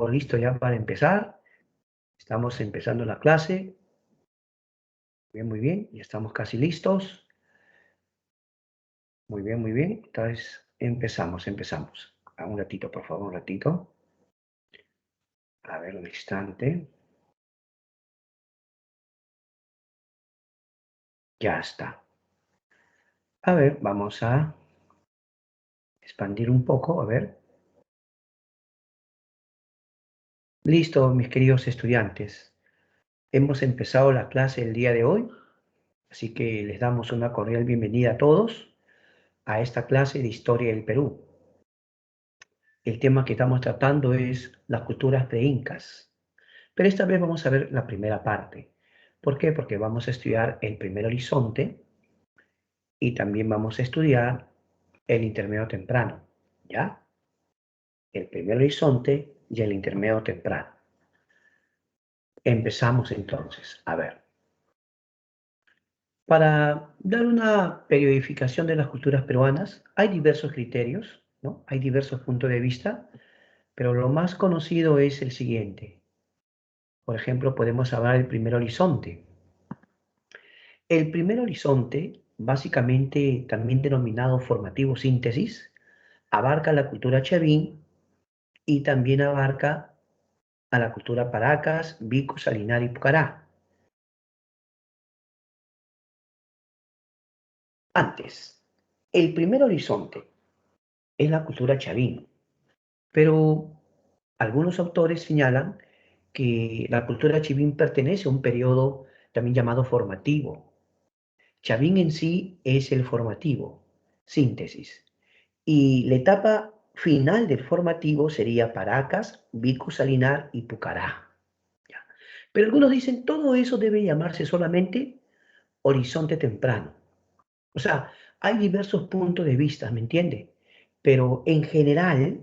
Listo ya para empezar. Estamos empezando la clase. Bien, muy bien. Ya estamos casi listos. Muy bien, muy bien. Entonces, empezamos. Un ratito, por favor, un ratito. A ver, un instante. Ya está. A ver, vamos a expandir un poco. A ver. Listo, mis queridos estudiantes. Hemos empezado la clase el día de hoy, así que les damos una cordial bienvenida a todos a esta clase de Historia del Perú. El tema que estamos tratando es las culturas pre-incas. Pero esta vez vamos a ver la primera parte. ¿Por qué? Porque vamos a estudiar el primer horizonte y también vamos a estudiar el intermedio temprano. ¿Ya? El primer horizonte y el intermedio temprano. Empezamos entonces. A ver. Para dar una periodificación de las culturas peruanas, hay diversos criterios, ¿no? Hay diversos puntos de vista, pero lo más conocido es el siguiente. Por ejemplo, podemos hablar del primer horizonte. El primer horizonte, básicamente también denominado formativo síntesis, abarca la cultura chavín y también abarca a la cultura Paracas, Bicu, Salinar y Pucará. Antes, el primer horizonte es la cultura chavín, pero algunos autores señalan que la cultura chavín pertenece a un periodo también llamado formativo. Chavín en sí es el formativo, síntesis. Y la etapa final del formativo sería Paracas, Bicu, Salinar y Pucará. ¿Ya? Pero algunos dicen todo eso debe llamarse solamente horizonte temprano. O sea, hay diversos puntos de vista, ¿me entiende? Pero en general,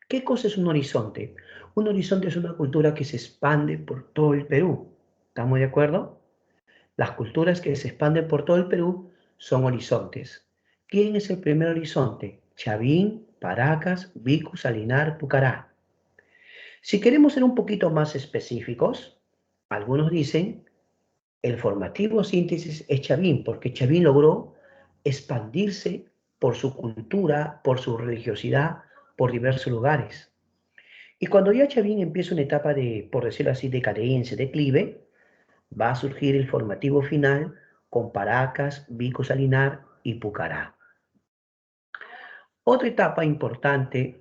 ¿qué cosa es un horizonte? Un horizonte es una cultura que se expande por todo el Perú. ¿Estamos de acuerdo? Las culturas que se expanden por todo el Perú son horizontes. ¿Quién es el primer horizonte? Chavín, Paracas, Bicu, Salinar, Pucará. Si queremos ser un poquito más específicos, algunos dicen el formativo síntesis es Chavín, porque Chavín logró expandirse por su cultura, por su religiosidad, por diversos lugares. Y cuando ya Chavín empieza una etapa de, por decirlo así, decadencia, declive, va a surgir el formativo final con Paracas, Bico Salinar y Pucará. Otra etapa importante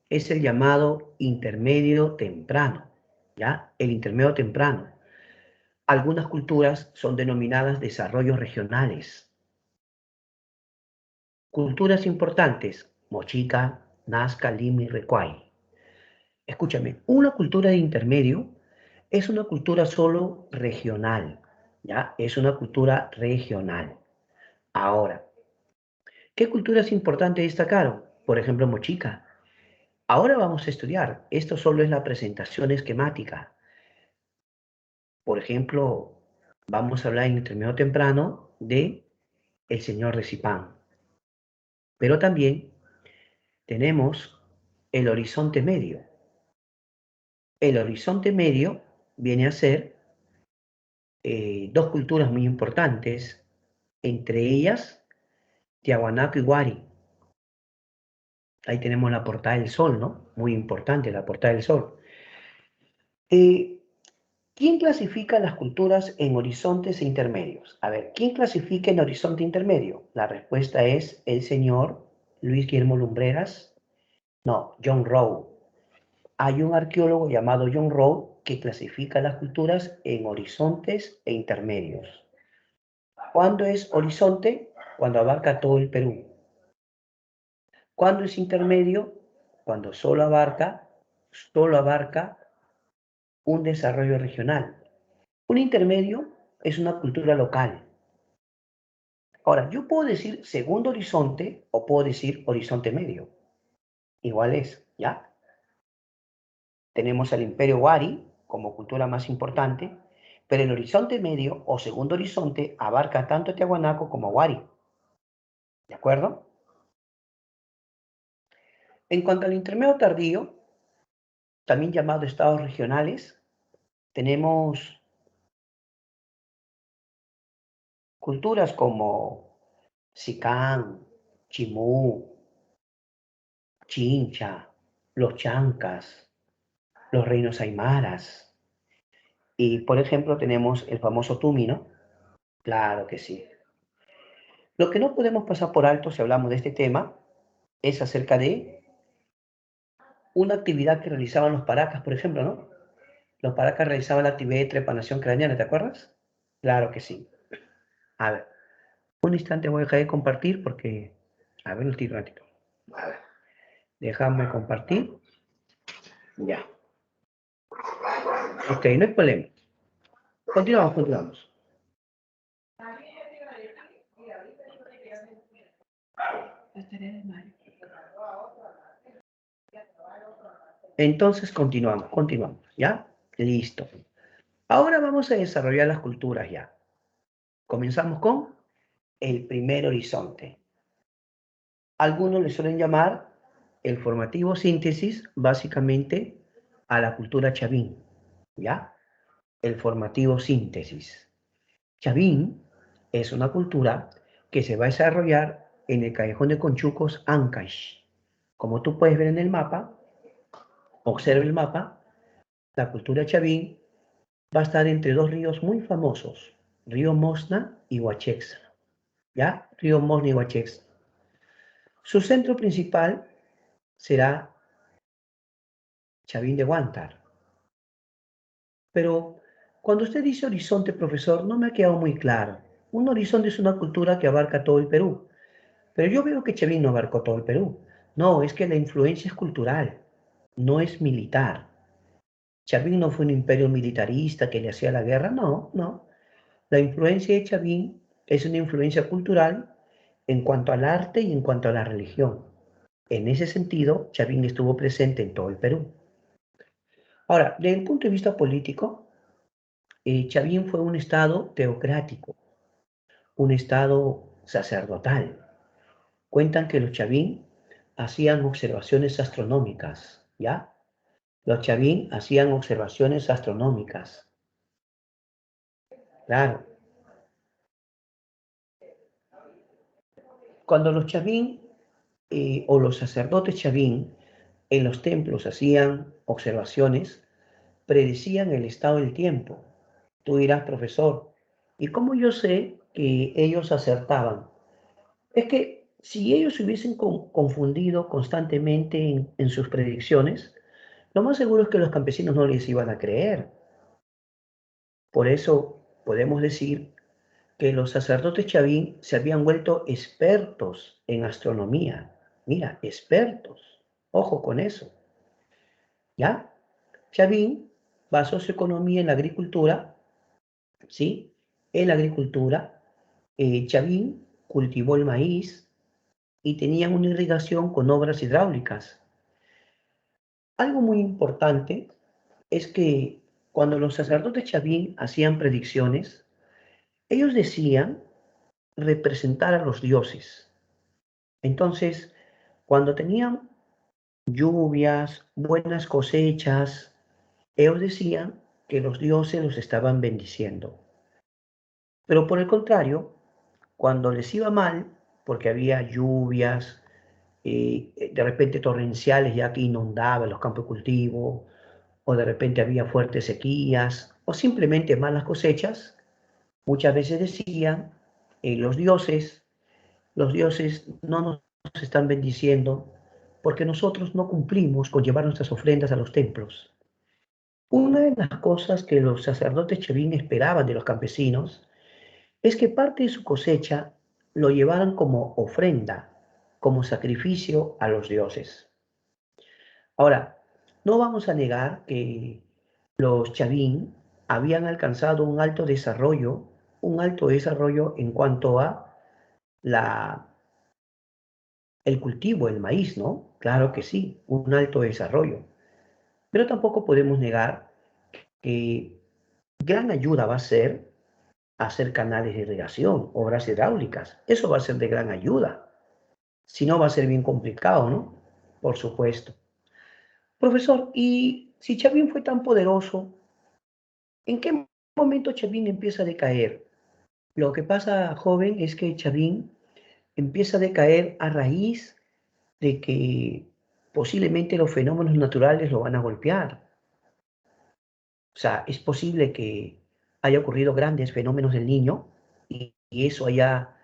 es el llamado intermedio temprano, ¿ya? El intermedio temprano. Algunas culturas son denominadas desarrollos regionales. Culturas importantes, Mochica, Nazca, Lima y Recuay. Escúchame, una cultura de intermedio es una cultura solo regional, ¿ya? Es una cultura regional. Ahora, ¿qué culturas importantes destacaron? Por ejemplo, Mochica. Ahora vamos a estudiar. Esto solo es la presentación esquemática. Por ejemplo, vamos a hablar en intermedio temprano de el señor de Zipán. Pero también tenemos el horizonte medio. El horizonte medio viene a ser dos culturas muy importantes, entre ellas Tiahuanaco y Huari. Ahí tenemos la Portada del Sol, ¿no? Muy importante la Portada del Sol. Eh, ¿Quién clasifica las culturas en horizontes e intermedios? A ver, ¿quién clasifica en horizonte intermedio? La respuesta es el señor Luis Guillermo Lumbreras. No, John Rowe. Hay un arqueólogo llamado John Rowe que clasifica las culturas en horizontes e intermedios. ¿Cuándo es horizonte? Cuando abarca todo el Perú. ¿Cuándo es intermedio? Cuando solo abarca un desarrollo regional. Un intermedio es una cultura local. Ahora, yo puedo decir segundo horizonte o puedo decir horizonte medio. Igual es, ¿ya? Tenemos el Imperio Wari como cultura más importante, pero el horizonte medio o segundo horizonte abarca tanto Tiahuanaco como Wari. ¿De acuerdo? En cuanto al intermedio tardío, también llamados estados regionales, tenemos culturas como Sicán, Chimú, Chincha, los Chancas, los reinos aymaras. Y, por ejemplo, tenemos el famoso Tumi, ¿no? Claro que sí. Lo que no podemos pasar por alto si hablamos de este tema es acerca de una actividad que realizaban los paracas, por ejemplo, ¿no? Los paracas realizaban la actividad de trepanación craneana, ¿te acuerdas? Claro que sí. A ver, un instante voy a dejar de compartir porque... A ver, un ratito. A ver, déjame compartir. Ya. Ok, no hay problema. Continuamos, continuamos. Entonces continuamos, continuamos, ¿ya? Listo. Ahora vamos a desarrollar las culturas ya. Comenzamos con el primer horizonte. Algunos le suelen llamar el formativo síntesis, básicamente, a la cultura chavín, ¿ya? El formativo síntesis. Chavín es una cultura que se va a desarrollar en el Callejón de Conchucos, Ancash. Como tú puedes ver en el mapa, observa el mapa, la cultura chavín va a estar entre dos ríos muy famosos, Río Mosna y Huachex, ¿ya? Río Mosna y Huachex. Su centro principal será Chavín de Huántar. Pero cuando usted dice horizonte, profesor, no me ha quedado muy claro. Un horizonte es una cultura que abarca todo el Perú. Pero yo veo que Chavín no abarcó todo el Perú. No, es que la influencia es cultural, no es militar. Chavín no fue un imperio militarista que le hacía la guerra, no, no. La influencia de Chavín es una influencia cultural en cuanto al arte y en cuanto a la religión. En ese sentido, Chavín estuvo presente en todo el Perú. Ahora, desde el punto de vista político, Chavín fue un estado teocrático, un estado sacerdotal. Cuentan que los Chavín hacían observaciones astronómicas, ¿ya? Los Chavín hacían observaciones astronómicas. Claro, cuando los Chavín o los sacerdotes Chavín en los templos hacían observaciones, predecían el estado del tiempo. Tú dirás, profesor, ¿y cómo yo sé que ellos acertaban? Es que si ellos se hubiesen confundido constantemente en sus predicciones, lo más seguro es que los campesinos no les iban a creer. Por eso podemos decir que los sacerdotes Chavín se habían vuelto expertos en astronomía. Mira, expertos. Ojo con eso. ¿Ya? Chavín basó su economía en la agricultura, ¿sí? En la agricultura, Chavín cultivó el maíz y tenían una irrigación con obras hidráulicas. Algo muy importante es que cuando los sacerdotes Chavín hacían predicciones, ellos decían representar a los dioses. Entonces, cuando tenían lluvias, buenas cosechas, ellos decían que los dioses los estaban bendiciendo. Pero por el contrario, cuando les iba mal, porque había lluvias, de repente torrenciales ya que inundaban los campos de cultivo, o de repente había fuertes sequías, o simplemente malas cosechas, muchas veces decían, los dioses no nos están bendiciendo porque nosotros no cumplimos con llevar nuestras ofrendas a los templos. Una de las cosas que los sacerdotes Chavín esperaban de los campesinos es que parte de su cosecha lo llevaran como ofrenda, como sacrificio a los dioses. Ahora, no vamos a negar que los Chavín habían alcanzado un alto desarrollo en cuanto a la, el cultivo, el maíz, ¿no? Claro que sí, un alto desarrollo. Pero tampoco podemos negar que gran ayuda va a ser hacer canales de irrigación, obras hidráulicas. Eso va a ser de gran ayuda. Si no, va a ser bien complicado, ¿no? Por supuesto. Profesor, y si Chavín fue tan poderoso, ¿en qué momento Chavín empieza a decaer? Lo que pasa, joven, es que Chavín empieza a decaer a raíz de que posiblemente los fenómenos naturales lo van a golpear. O sea, es posible que haya ocurrido grandes fenómenos del niño y eso haya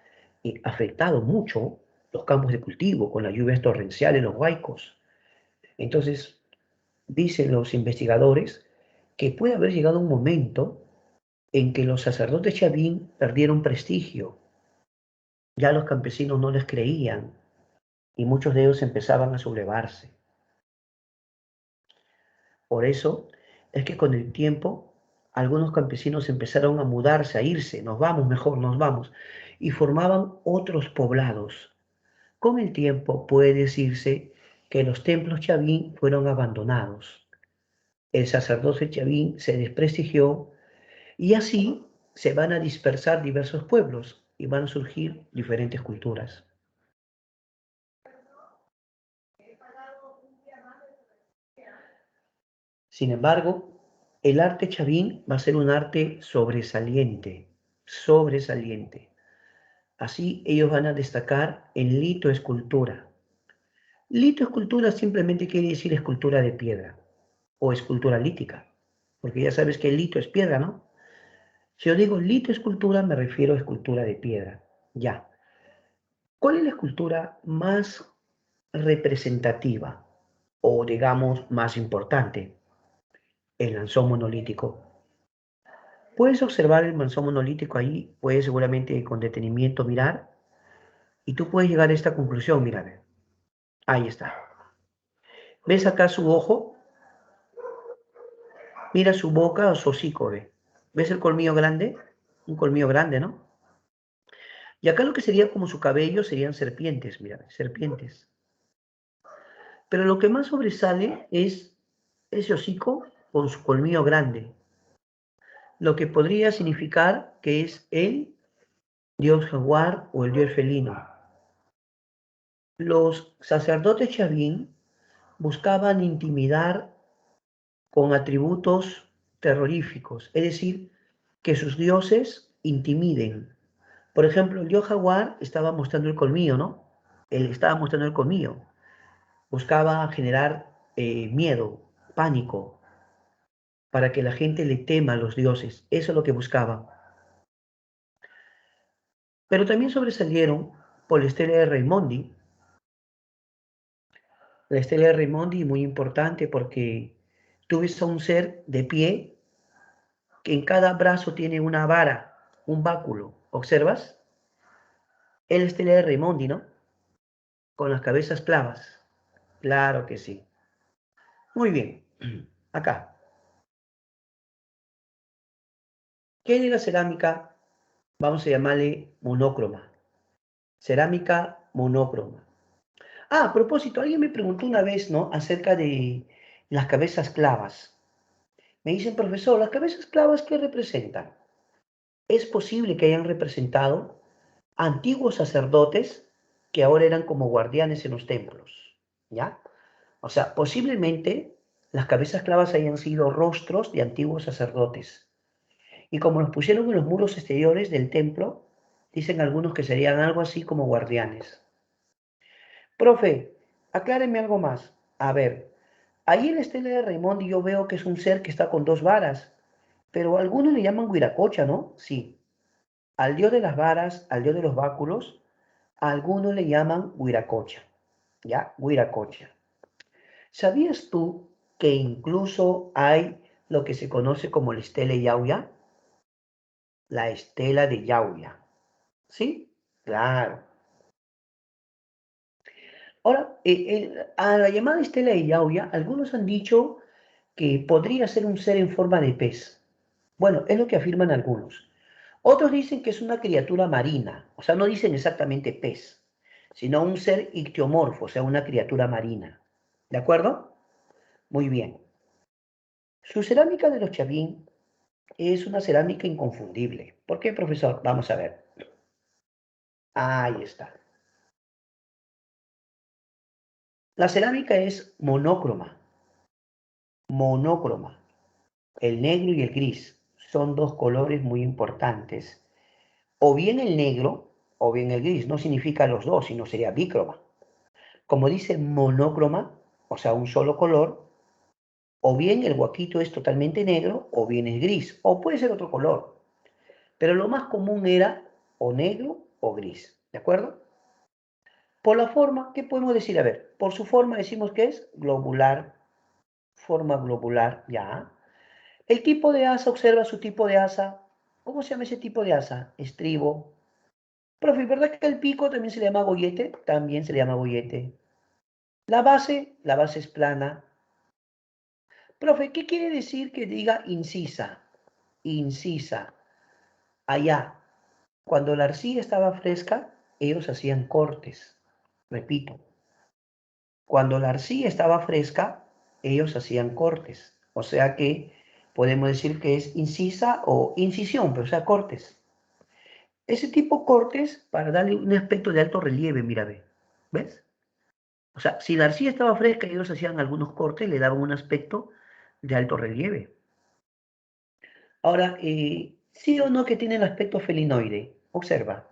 afectado mucho los campos de cultivo con las lluvias torrenciales, los huaicos. Entonces, dicen los investigadores que puede haber llegado un momento en que los sacerdotes chavín perdieron prestigio. Ya los campesinos no les creían y muchos de ellos empezaban a sublevarse. Por eso es que con el tiempo algunos campesinos empezaron a mudarse, a irse, nos vamos mejor, nos vamos, y formaban otros poblados. Con el tiempo puede decirse que los templos chavín fueron abandonados. El sacerdote chavín se desprestigió y así se van a dispersar diversos pueblos y van a surgir diferentes culturas. Sin embargo, el arte chavín va a ser un arte sobresaliente, sobresaliente. Así ellos van a destacar en litoescultura. Litoescultura simplemente quiere decir escultura de piedra o escultura lítica, porque ya sabes que el lito es piedra, ¿no? Si yo digo litoescultura me refiero a escultura de piedra. Ya. ¿Cuál es la escultura más representativa o digamos más importante? El lanzón monolítico. Puedes observar el lanzón monolítico ahí, puedes seguramente con detenimiento mirar y tú puedes llegar a esta conclusión, mira, ahí está. ¿Ves acá su ojo? Mira su boca o su hocico, ¿ve? ¿Ves el colmillo grande? Un colmillo grande, ¿no? Y acá lo que sería como su cabello serían serpientes, mira, serpientes. Pero lo que más sobresale es ese hocico con su colmillo grande, lo que podría significar que es el dios jaguar o el dios felino. Los sacerdotes chavín buscaban intimidar con atributos terroríficos, es decir, que sus dioses intimiden. Por ejemplo, el dios jaguar estaba mostrando el colmillo, ¿no? Él estaba mostrando el colmillo. Buscaba generar miedo, pánico, para que la gente le tema a los dioses. Eso es lo que buscaba. Pero también sobresalieron por la estela de Raimondi. La estela de Raimondi muy importante porque tú ves a un ser de pie que en cada brazo tiene una vara, un báculo. ¿Observas? Es la estela de Raimondi, ¿no? Con las cabezas clavas. Claro que sí. Muy bien. Acá. ¿Qué es la cerámica? Vamos a llamarle monócroma. Cerámica monócroma. Ah, a propósito, alguien me preguntó una vez, ¿no? Acerca de las cabezas clavas. Me dicen, profesor, ¿las cabezas clavas qué representan? Es posible que hayan representado antiguos sacerdotes que ahora eran como guardianes en los templos, ¿ya? O sea, posiblemente las cabezas clavas hayan sido rostros de antiguos sacerdotes. Y como los pusieron en los muros exteriores del templo, dicen algunos que serían algo así como guardianes. Profe, acláreme algo más. A ver, ahí en la estela de Raimondi yo veo que es un ser que está con dos varas, pero algunos le llaman Huiracocha, ¿no? Sí. Al dios de las varas, al dios de los báculos, a algunos le llaman Huiracocha. ¿Ya? Huiracocha. ¿Sabías tú que incluso hay lo que se conoce como la estela Yauya? La estela de Yauya. ¿Sí? Claro. Ahora, a la llamada estela de Yauya, algunos han dicho que podría ser un ser en forma de pez. Bueno, es lo que afirman algunos. Otros dicen que es una criatura marina, o sea, no dicen exactamente pez, sino un ser ictiomorfo, o sea, una criatura marina. ¿De acuerdo? Muy bien. Su cerámica de los Chavín es una cerámica inconfundible. ¿Por qué, profesor? Vamos a ver. Ahí está. La cerámica es monócroma. monócroma. El negro y el gris son dos colores muy importantes. O bien el negro o bien el gris. No significa los dos, sino sería bícroma. Como dice monócroma, o sea, un solo color, o bien el guaquito es totalmente negro o bien es gris, o puede ser otro color. Pero lo más común era o negro o gris, ¿de acuerdo? Por la forma, ¿qué podemos decir? A ver, por su forma decimos que es globular, forma globular, ya. El tipo de asa, observa su tipo de asa. ¿Cómo se llama ese tipo de asa? Estribo. Profe, ¿verdad que el pico también se le llama gollete? También se le llama gollete. La base es plana. Profe, ¿qué quiere decir que diga incisa? Incisa. Allá, cuando la arcilla estaba fresca, ellos hacían cortes. Repito, cuando la arcilla estaba fresca, ellos hacían cortes. O sea que podemos decir que es incisa o incisión, pero o sea, cortes. Ese tipo cortes para darle un aspecto de alto relieve, mira, ve. ¿Ves? O sea, si la arcilla estaba fresca, ellos hacían algunos cortes, le daban un aspecto de alto relieve. Ahora, sí o no que tiene el aspecto felinoide. Observa.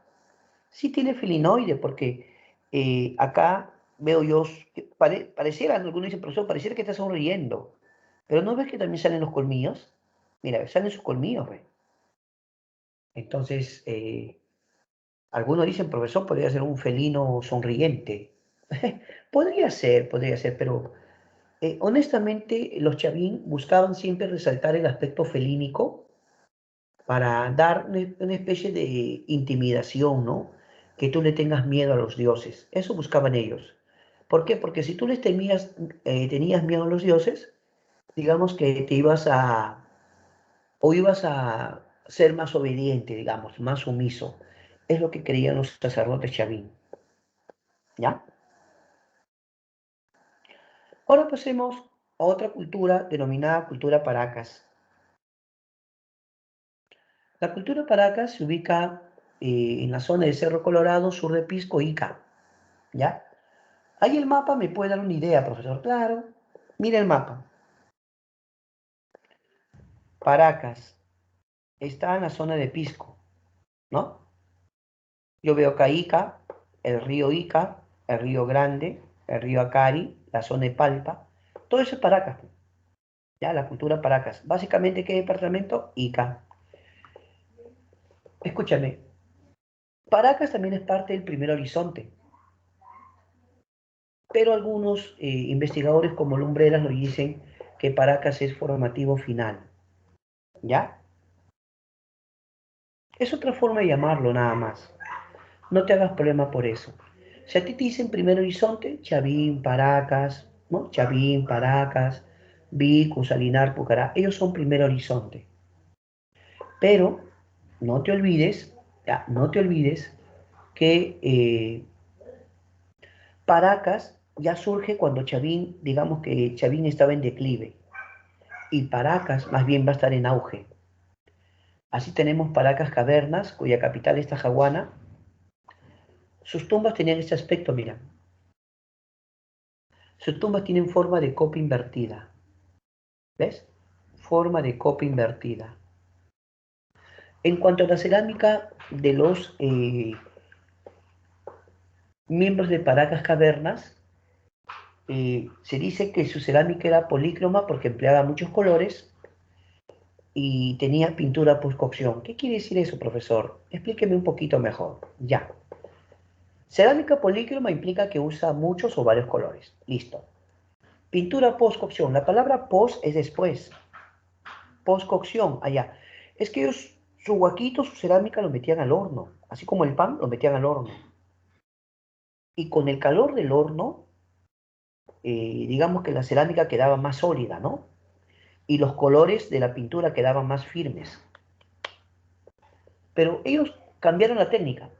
Sí tiene felinoide, porque acá veo yo, que pareciera, algunos dicen, profesor, pareciera que está sonriendo. Pero ¿no ves que también salen los colmillos? Mira, salen sus colmillos, ve. Entonces, algunos dicen, profesor, podría ser un felino sonriente. Podría ser, pero honestamente los Chavín buscaban siempre resaltar el aspecto felínico para dar una especie de intimidación, ¿no? Que tú le tengas miedo a los dioses. Eso buscaban ellos. ¿Por qué? Porque si tú les tenías miedo a los dioses, digamos que te ibas o ibas a ser más obediente, digamos, más sumiso. Es lo que creían los sacerdotes Chavín, ¿ya? Ahora pasemos a otra cultura denominada cultura Paracas. La cultura Paracas se ubica en la zona de Cerro Colorado, sur de Pisco, Ica, ¿ya? Ahí el mapa me puede dar una idea, profesor. Claro, mira el mapa. Paracas está en la zona de Pisco, ¿no? Yo veo acá Ica, el río Grande, el río Acari, la zona de Palpa. Todo eso es Paracas, ya, la cultura Paracas. Básicamente, ¿qué departamento? Ica. Escúchame, Paracas también es parte del Primer Horizonte, pero algunos investigadores como Lumbreras nos dicen que Paracas es formativo final, ¿ya? Es otra forma de llamarlo nada más. No te hagas problema por eso. Si a ti te dicen Primer Horizonte, Chavín, Paracas, ¿no? Chavín, Paracas, Vicu, Salinar, Pucará, ellos son Primer Horizonte. Pero no te olvides, ya, no te olvides que Paracas ya surge cuando Chavín, digamos que Chavín estaba en declive y Paracas más bien va a estar en auge. Así tenemos Paracas Cavernas, cuya capital es Tajahuana. Sus tumbas tenían este aspecto, mira. Sus tumbas tienen forma de copa invertida. ¿Ves? Forma de copa invertida. En cuanto a la cerámica de los miembros de Paracas Cavernas, se dice que su cerámica era polícroma porque empleaba muchos colores y tenía pintura post-cocción. ¿Qué quiere decir eso, profesor? Explíqueme un poquito mejor. Ya. Cerámica polícroma implica que usa muchos o varios colores. Listo. Pintura post-cocción. La palabra post es después. Post-cocción, allá. Es que ellos, su guaquito, su cerámica lo metían al horno. Así como el pan, lo metían al horno. Y con el calor del horno, digamos que la cerámica quedaba más sólida, ¿no? Y los colores de la pintura quedaban más firmes. Pero ellos cambiaron la técnica.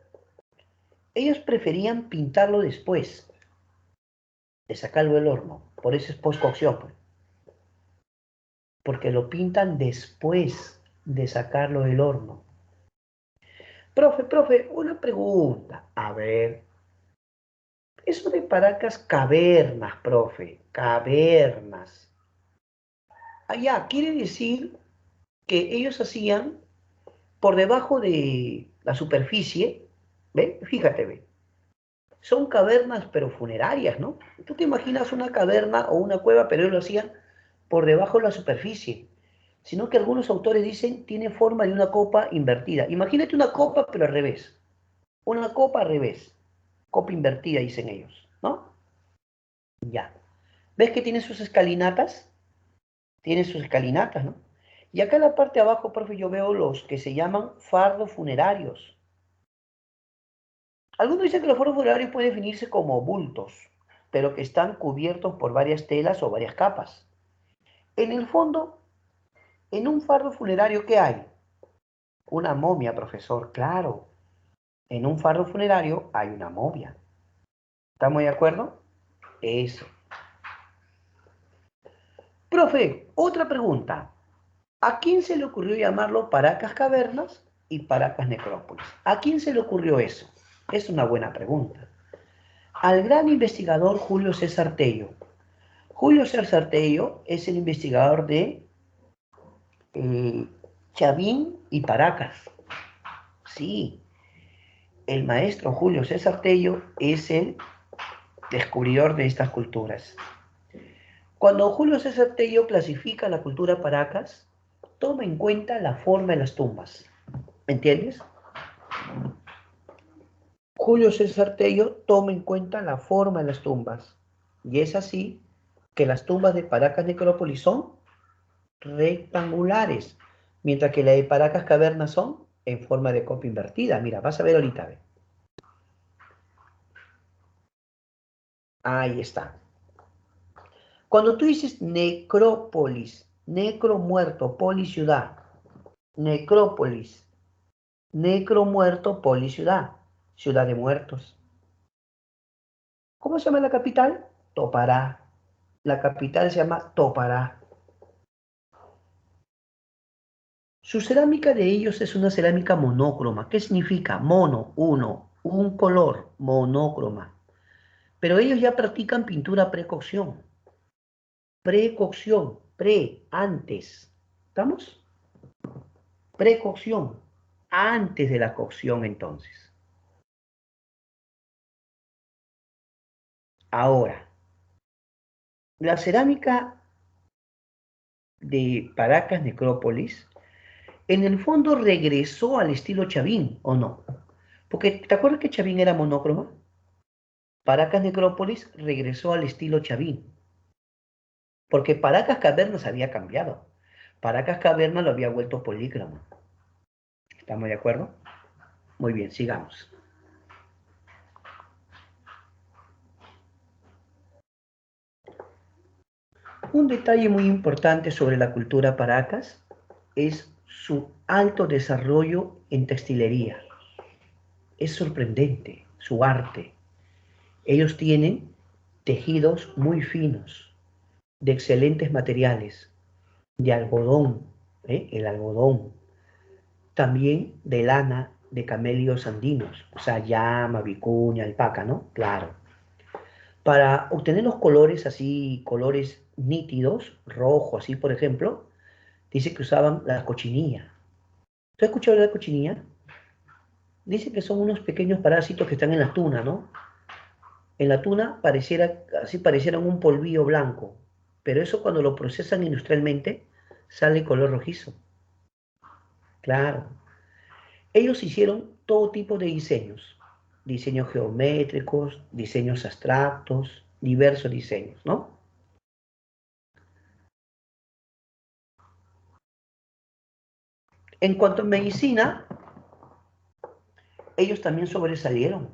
Ellos preferían pintarlo después de sacarlo del horno. Por eso es post-cocción, pues. Porque lo pintan después de sacarlo del horno. Profe, una pregunta. A ver, eso de Paracas, cavernas, profe, cavernas. Allá, quiere decir que ellos hacían por debajo de la superficie, ¿ve? Fíjate, ve. Son cavernas pero funerarias, ¿no? Tú te imaginas una caverna o una cueva, pero ellos lo hacían por debajo de la superficie. Sino que algunos autores dicen tiene forma de una copa invertida. Imagínate una copa pero al revés. Una copa al revés. Copa invertida, dicen ellos, ¿no? Ya. ¿Ves que tiene sus escalinatas? Tiene sus escalinatas, ¿no? Y acá en la parte de abajo, profe, yo veo los que se llaman fardos funerarios. Algunos dicen que los fardos funerarios pueden definirse como bultos, pero que están cubiertos por varias telas o varias capas. En el fondo, en un fardo funerario, ¿qué hay? Una momia, profesor, claro. En un fardo funerario hay una momia. ¿Estamos de acuerdo? Eso. Profe, otra pregunta. ¿A quién se le ocurrió llamarlo Paracas Cavernas y Paracas Necrópolis? ¿A quién se le ocurrió eso? Es una buena pregunta. Al gran investigador Julio César Tello. Julio César Tello es el investigador de eh, Chavín y Paracas. Sí, el maestro Julio César Tello es el descubridor de estas culturas. Cuando Julio César Tello clasifica la cultura Paracas, toma en cuenta la forma de las tumbas. ¿Me entiendes? Julio César Tello toma en cuenta la forma de las tumbas. Y es así que las tumbas de Paracas Necrópolis son rectangulares, mientras que la de Paracas Cavernas son en forma de copa invertida. Mira, vas a ver ahorita. Ve. Ahí está. Cuando tú dices necrópolis, necro muerto, poli ciudad, necrópolis, necro muerto, poli ciudad, ciudad de muertos. ¿Cómo se llama la capital? Topará. La capital se llama Topará. Su cerámica de ellos es una cerámica monócroma. ¿Qué significa? Mono, uno, un color, monócroma. Pero ellos ya practican pintura precocción. Precocción, antes. ¿Estamos? Precocción, antes de la cocción entonces. Ahora, la cerámica de Paracas Necrópolis, en el fondo regresó al estilo Chavín, ¿o no? Porque, ¿te acuerdas que Chavín era monócroma? Paracas Necrópolis regresó al estilo Chavín. Porque Paracas Cavernas había cambiado. Paracas Cavernas lo había vuelto polícromo. ¿Estamos de acuerdo? Muy bien, sigamos. Un detalle muy importante sobre la cultura Paracas es su alto desarrollo en textilería. Es sorprendente su arte. Ellos tienen tejidos muy finos, de excelentes materiales, de algodón, el algodón, también de lana de camelios andinos, o sea, llama, vicuña, alpaca, ¿no? Claro. Para obtener los colores así, colores nítidos, rojo, así por ejemplo, dice que usaban la cochinilla. ¿Tú has escuchado de la cochinilla? Dice que son unos pequeños parásitos que están en la tuna, ¿no? En la tuna pareciera, así parecieran un polvillo blanco, pero eso cuando lo procesan industrialmente sale color rojizo. Claro. Ellos hicieron todo tipo de diseños, diseños geométricos, diseños abstractos, diversos diseños, ¿no? En cuanto a medicina, ellos también sobresalieron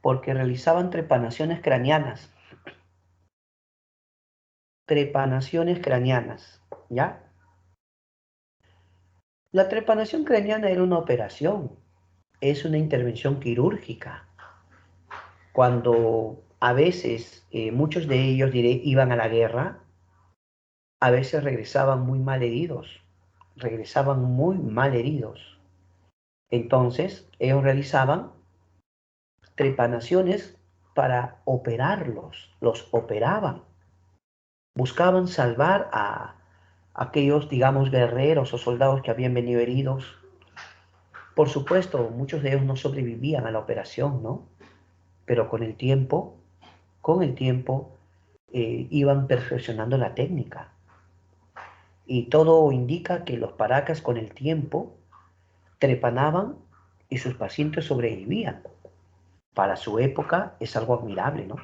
porque realizaban trepanaciones craneanas, ¿ya? La trepanación craneana era una operación, es una intervención quirúrgica. Cuando a veces muchos de ellos iban a la guerra, a veces regresaban muy mal heridos. Entonces, ellos realizaban trepanaciones para operarlos, los operaban, buscaban salvar aquellos, digamos, guerreros o soldados que habían venido heridos. Por supuesto, muchos de ellos no sobrevivían a la operación, ¿no? Pero con el tiempo, iban perfeccionando la técnica. Y todo indica que los paracas con el tiempo trepanaban y sus pacientes sobrevivían. Para su época es algo admirable, ¿no?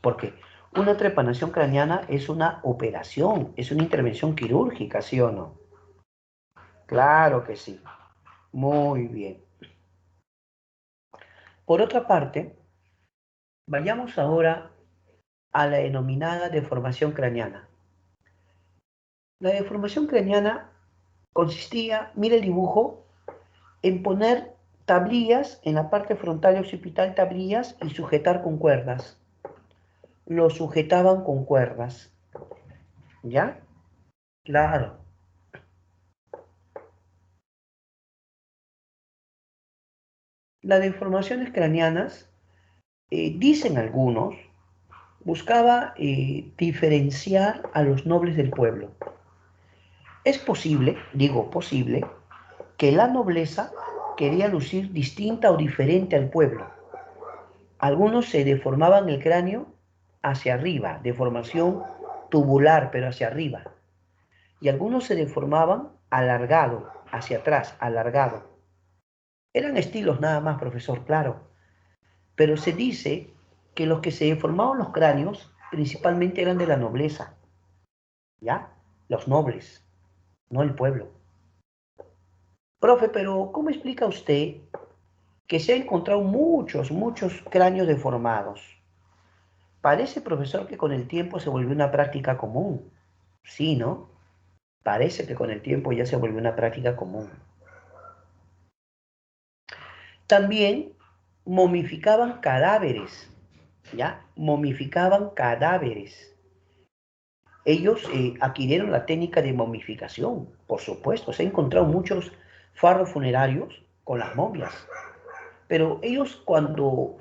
Porque una trepanación craneana es una operación, es una intervención quirúrgica, ¿sí o no? Claro que sí. Muy bien. Por otra parte, vayamos ahora a la denominada deformación craneana. La deformación craneana consistía, mira el dibujo, en poner tablillas en la parte frontal y occipital, tablillas y sujetar con cuerdas. Lo sujetaban con cuerdas. ¿Ya? Claro. Las deformaciones craneanas, dicen algunos, buscaba diferenciar a los nobles del pueblo. Es posible, digo posible, que la nobleza quería lucir distinta o diferente al pueblo. Algunos se deformaban el cráneo hacia arriba, deformación tubular, pero hacia arriba. Y algunos se deformaban alargado, hacia atrás, alargado. Eran estilos nada más, profesor, claro. Pero se dice que los que se deformaban los cráneos principalmente eran de la nobleza, ¿ya? Los nobles, no el pueblo. Profe, pero ¿cómo explica usted que se han encontrado muchos cráneos deformados? Parece, profesor, que con el tiempo se volvió una práctica común. Sí, ¿no? Parece que con el tiempo ya se volvió una práctica común. También momificaban cadáveres, ¿ya? Momificaban cadáveres. Ellos adquirieron la técnica de momificación, por supuesto. Se han encontrado muchos fardos funerarios con las momias. Pero ellos cuando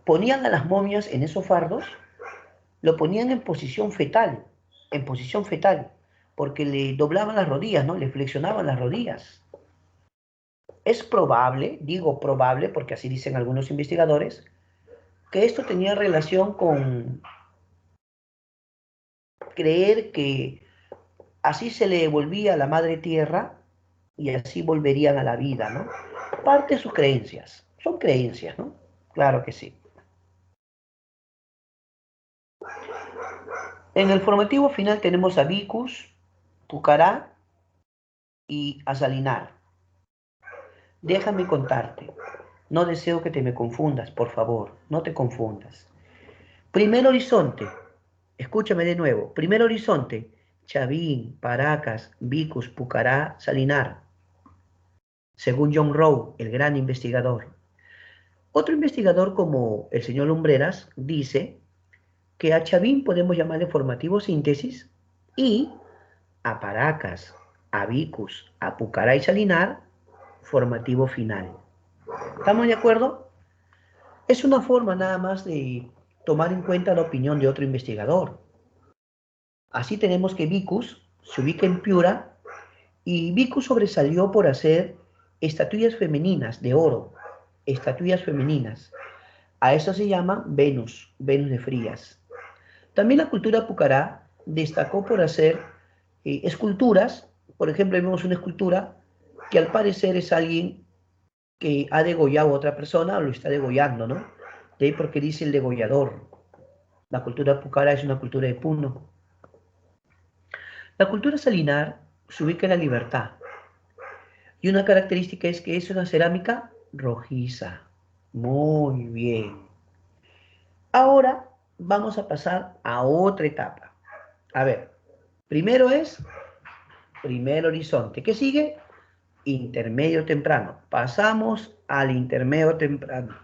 ponían a las momias en esos fardos, lo ponían en posición fetal, porque le doblaban las rodillas, ¿no? Le flexionaban las rodillas. Es probable, digo probable, porque así dicen algunos investigadores, que esto tenía relación con creer que así se le devolvía a la madre tierra y así volverían a la vida, ¿no? Parte de sus creencias. Son creencias, ¿no? Claro que sí. En el formativo final tenemos a Vicus, Pucará y a Salinar. Déjame contarte. No deseo que te me confundas, por favor, no te confundas. Primer horizonte, escúchame de nuevo. Primer horizonte, Chavín, Paracas, Vicus, Pucará, Salinar. Según John Rowe, el gran investigador. Otro investigador como el señor Lumbreras dice que a Chavín podemos llamarle formativo síntesis y a Paracas, a Vicus, a Pucará y Salinar formativo final. ¿Estamos de acuerdo? Es una forma nada más de tomar en cuenta la opinión de otro investigador. Así tenemos que Vicus se ubica en Piura y Vicus sobresalió por hacer estatuillas femeninas de oro, estatuillas femeninas. A eso se llama Venus, Venus de Frías. También la cultura Pucará destacó por hacer esculturas. Por ejemplo, vemos una escultura que al parecer es alguien que ha degollado a otra persona o lo está degollando, ¿no? De ahí porque dice el degollador. La cultura Pucará es una cultura de Puno. La cultura Salinar se ubica en la Libertad. Y una característica es que es una cerámica rojiza. Muy bien. Ahora vamos a pasar a otra etapa. A ver, primero es primer horizonte. ¿Qué sigue? Intermedio temprano. Pasamos al intermedio temprano.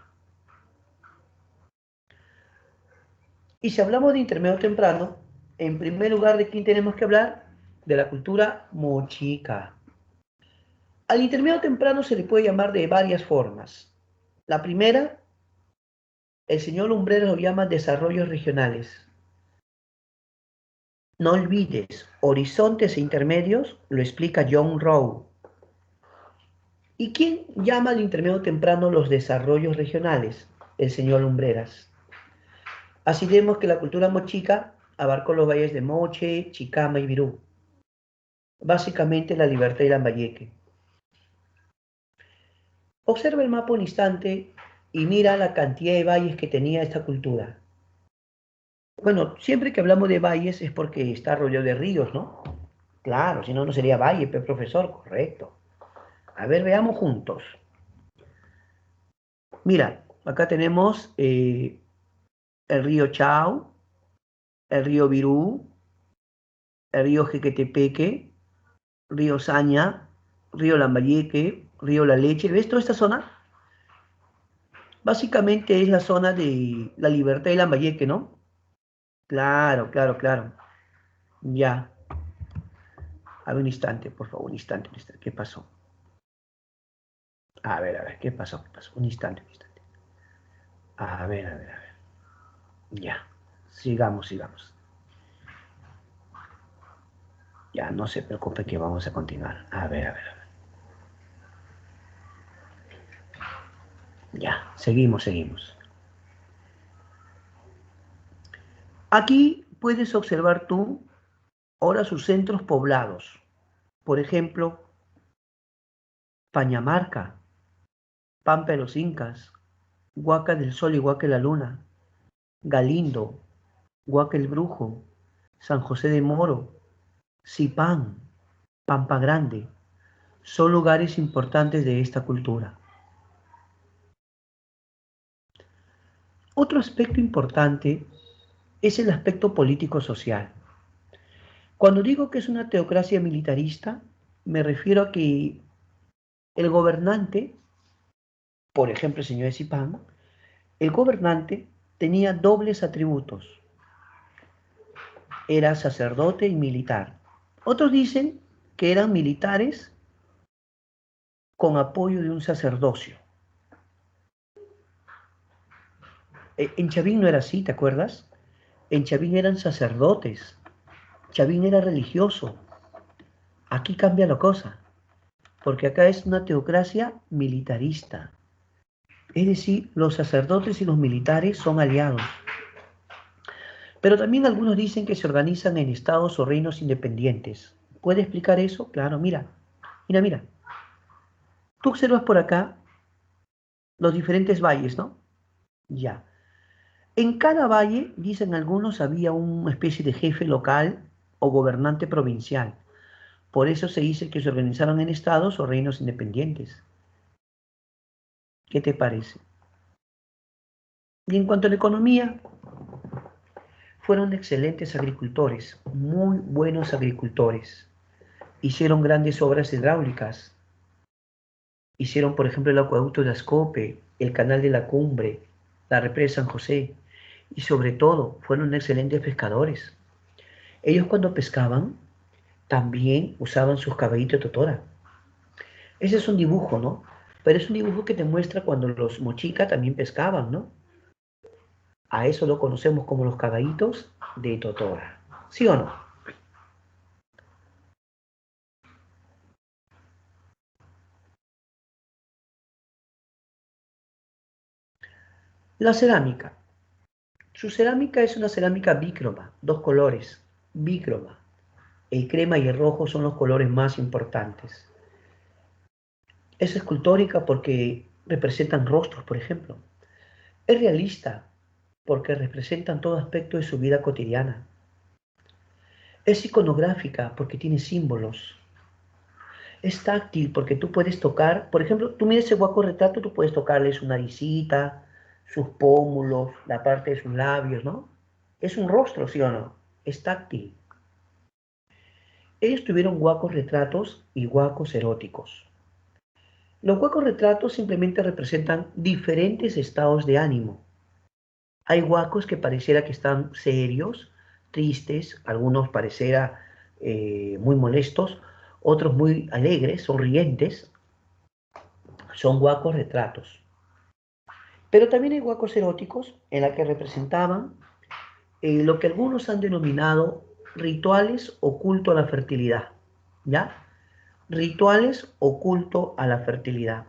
Y si hablamos de intermedio temprano, en primer lugar, ¿de quién tenemos que hablar? De la cultura mochica. Al intermedio temprano se le puede llamar de varias formas. La primera, el señor Lumbreras lo llama desarrollos regionales. No olvides, horizontes e intermedios lo explica John Rowe. ¿Y quién llama al intermedio temprano los desarrollos regionales? El señor Lumbreras. Así vemos que la cultura mochica abarcó los valles de Moche, Chicama y Virú. Básicamente La Libertad y Lambayeque. Observa el mapa un instante y mira la cantidad de valles que tenía esta cultura. Bueno, siempre que hablamos de valles es porque está rodeado de ríos, ¿no? Claro, si no, no sería valle, pero profesor, correcto. A ver, veamos juntos. Mira, acá tenemos el río Chao, el río Virú, el río Jequetepeque, río Saña, río Lambayeque, río La Leche. ¿Ves toda esta zona? Básicamente es la zona de La Libertad y Lambayeque, ¿no? Claro, claro, claro. Ya. A ver, un instante, por favor, un instante, un instante. ¿Qué pasó? A ver, ¿qué pasó? ¿Qué pasó? Un instante, un instante. A ver, a ver, a ver. Ya. Sigamos, sigamos. Ya, no se preocupe que vamos a continuar. A ver, a ver, a ver. Ya, seguimos, seguimos. Aquí puedes observar tú ahora sus centros poblados. Por ejemplo, Pañamarca, Pampa de los Incas, Huaca del Sol y Huaca de la Luna, Galindo, Huaca el Brujo, San José de Moro, Zipán, Pampa Grande, son lugares importantes de esta cultura. Otro aspecto importante es el aspecto político-social. Cuando digo que es una teocracia militarista, me refiero a que el gobernante, por ejemplo el señor de Zipán, el gobernante tenía dobles atributos, era sacerdote y militar. Otros dicen que eran militares con apoyo de un sacerdocio. En Chavín no era así, ¿te acuerdas? En Chavín eran sacerdotes, Chavín era religioso. Aquí cambia la cosa, porque acá es una teocracia militarista. Es decir, los sacerdotes y los militares son aliados. Pero también algunos dicen que se organizan en estados o reinos independientes. ¿Puede explicar eso? Claro, mira, mira, mira. Tú observas por acá los diferentes valles, ¿no? Ya. En cada valle, dicen algunos, había una especie de jefe local o gobernante provincial. Por eso se dice que se organizaron en estados o reinos independientes. ¿Qué te parece? Y en cuanto a la economía, fueron excelentes agricultores, muy buenos agricultores. Hicieron grandes obras hidráulicas. Hicieron, por ejemplo, el acueducto de Ascope, el canal de la Cumbre, la represa de San José. Y sobre todo, fueron excelentes pescadores. Ellos cuando pescaban, también usaban sus caballitos de totora. Ese es un dibujo, ¿no? Pero es un dibujo que te muestra cuando los mochicas también pescaban, ¿no? A eso lo conocemos como los caballitos de totora. ¿Sí o no? La cerámica. Su cerámica es una cerámica bícroma, dos colores, bícroma. El crema y el rojo son los colores más importantes. Es escultórica porque representan rostros, por ejemplo. Es realista porque representan todo aspecto de su vida cotidiana. Es iconográfica porque tiene símbolos. Es táctil porque tú puedes tocar, por ejemplo, tú miras ese guaco retrato, tú puedes tocarle su naricita, sus pómulos, la parte de sus labios, ¿no? Es un rostro, ¿sí o no? Es táctil. Ellos tuvieron guacos retratos y guacos eróticos. Los guacos retratos simplemente representan diferentes estados de ánimo. Hay guacos que pareciera que están serios, tristes, algunos pareciera muy molestos, otros muy alegres, sonrientes. Son guacos retratos. Pero también hay guacos eróticos en la que representaban lo que algunos han denominado rituales oculto a la fertilidad, ¿ya? Rituales oculto a la fertilidad.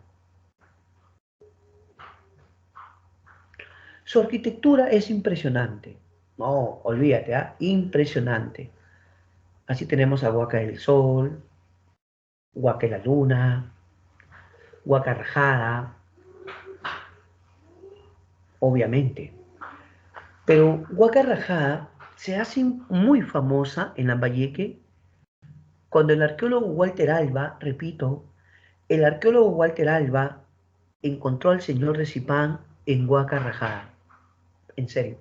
Su arquitectura es impresionante. No, olvídate, ¿ah? Impresionante. Así tenemos a Huaca del Sol, Huaca de la Luna, Huaca Rajada, obviamente. Pero Huaca Rajada se hace muy famosa en Lambayeque cuando el arqueólogo Walter Alba, repito, el arqueólogo Walter Alba encontró al señor de Zipán en Huaca Rajada. En serio.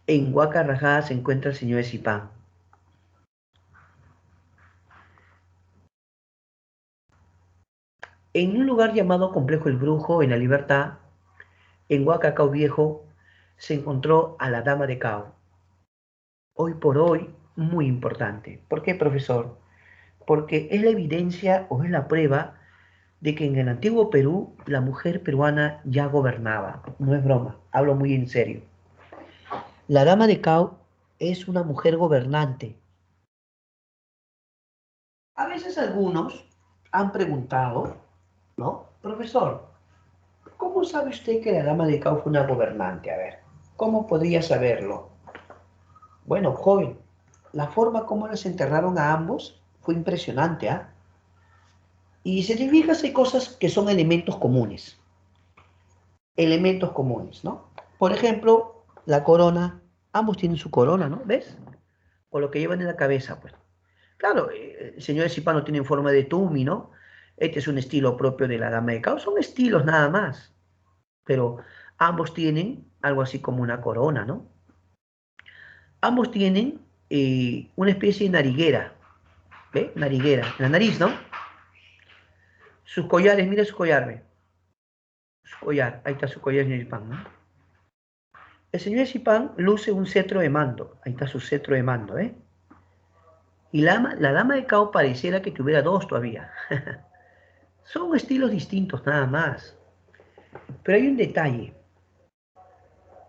En Huaca Rajada se encuentra el señor de Zipán. En un lugar llamado Complejo El Brujo, en La Libertad, en Huacacao Viejo, se encontró a la Dama de Cao. Hoy por hoy, muy importante. ¿Por qué, profesor? Porque es la evidencia o es la prueba de que en el antiguo Perú la mujer peruana ya gobernaba. No es broma, hablo muy en serio. La Dama de Cao es una mujer gobernante. A veces algunos han preguntado, ¿no? Profesor, ¿cómo sabe usted que la Dama de Cao fue una gobernante? A ver, ¿cómo podría saberlo? Bueno, joven, la forma como les enterraron a ambos fue impresionante, ¿ah? Y si te fijas, hay cosas que son elementos comunes, ¿no? Por ejemplo, la corona, ambos tienen su corona, ¿no? ¿Ves? O lo que llevan en la cabeza, pues. Claro, el señor Esipano tiene forma de tumi, ¿no? Este es un estilo propio de la Dama de Cao, son estilos nada más, pero ambos tienen algo así como una corona, ¿no? Ambos tienen una especie de nariguera, ¿ve? Nariguera, en la nariz, ¿no? Sus collares, mira su collar, ¿ve? Su collar, ahí está su collar, señor Esipán, ¿no? El señor Esipán luce un cetro de mando, ahí está su cetro de mando, ¿eh? Y la Dama de Cao pareciera que tuviera dos todavía. Son estilos distintos nada más. Pero hay un detalle.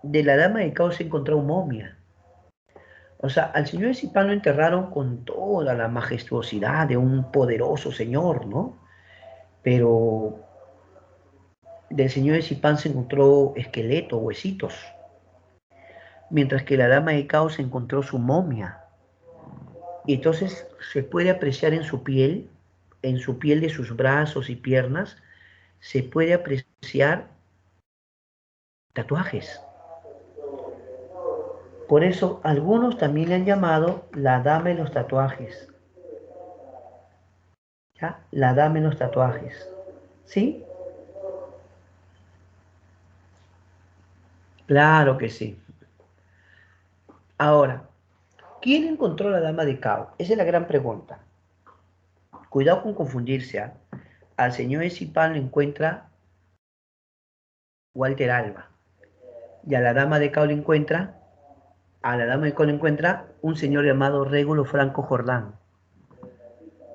De la Dama de Cao se encontró momia. O sea, al señor de Zipán lo enterraron con toda la majestuosidad de un poderoso señor, ¿no? Pero del señor de Zipán se encontró esqueleto, huesitos, mientras que la Dama de Cao se encontró su momia. Y entonces se puede apreciar en su piel de sus brazos y piernas, se puede apreciar tatuajes. Por eso algunos también le han llamado la dama de los tatuajes. ¿Ya? La dama de los tatuajes. ¿Sí? Claro que sí. Ahora, ¿quién encontró la dama de Cao? Esa es la gran pregunta. Cuidado con confundirse. ¿Ah? Al señor Esipán lo encuentra Walter Alba. Y a la dama de Cao a la dama de Cao le encuentra un señor llamado Régulo Franco Jordán.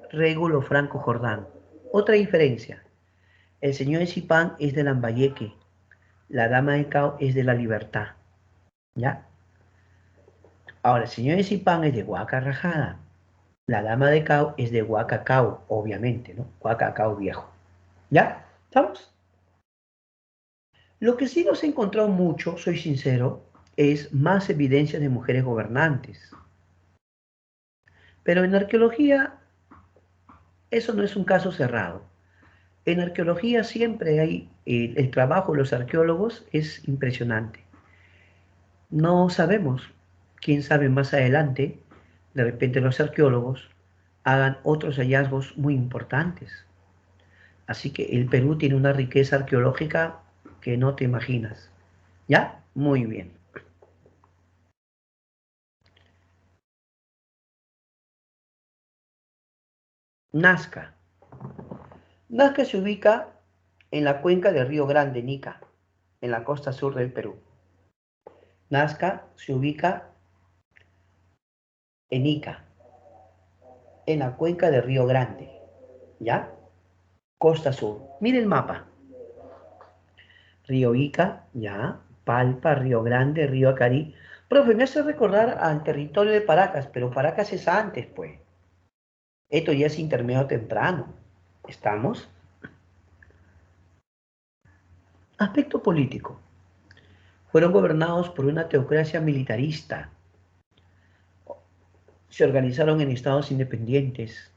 Régulo Franco Jordán. Otra diferencia. El señor Esipán es de Lambayeque. La dama de Cao es de La Libertad. ¿Ya? Ahora, el señor Esipán es de Huaca Rajada. La dama de Cao es de Huacacao, obviamente, ¿no? Huacacao viejo. ¿Ya? ¿Estamos? Lo que sí nos he encontrado mucho, soy sincero, es más evidencias de mujeres gobernantes. Pero en arqueología, eso no es un caso cerrado. En arqueología siempre hay, el trabajo de los arqueólogos es impresionante. No sabemos, quién sabe más adelante, de repente los arqueólogos hagan otros hallazgos muy importantes. Así que el Perú tiene una riqueza arqueológica que no te imaginas. ¿Ya? Muy bien. Nazca. Nazca se ubica en la cuenca del Río Grande, Nica, en la costa sur del Perú. Nazca se ubica en Ica, en la cuenca del Río Grande, ¿ya? Costa sur. Mire el mapa. Río Ica, ya. Palpa, Río Grande, Río Acarí. Profe, me hace recordar al territorio de Paracas, pero Paracas es antes, pues. Esto ya es intermedio temprano. ¿Estamos? Aspecto político. Fueron gobernados por una teocracia militarista. Se organizaron en estados independientes.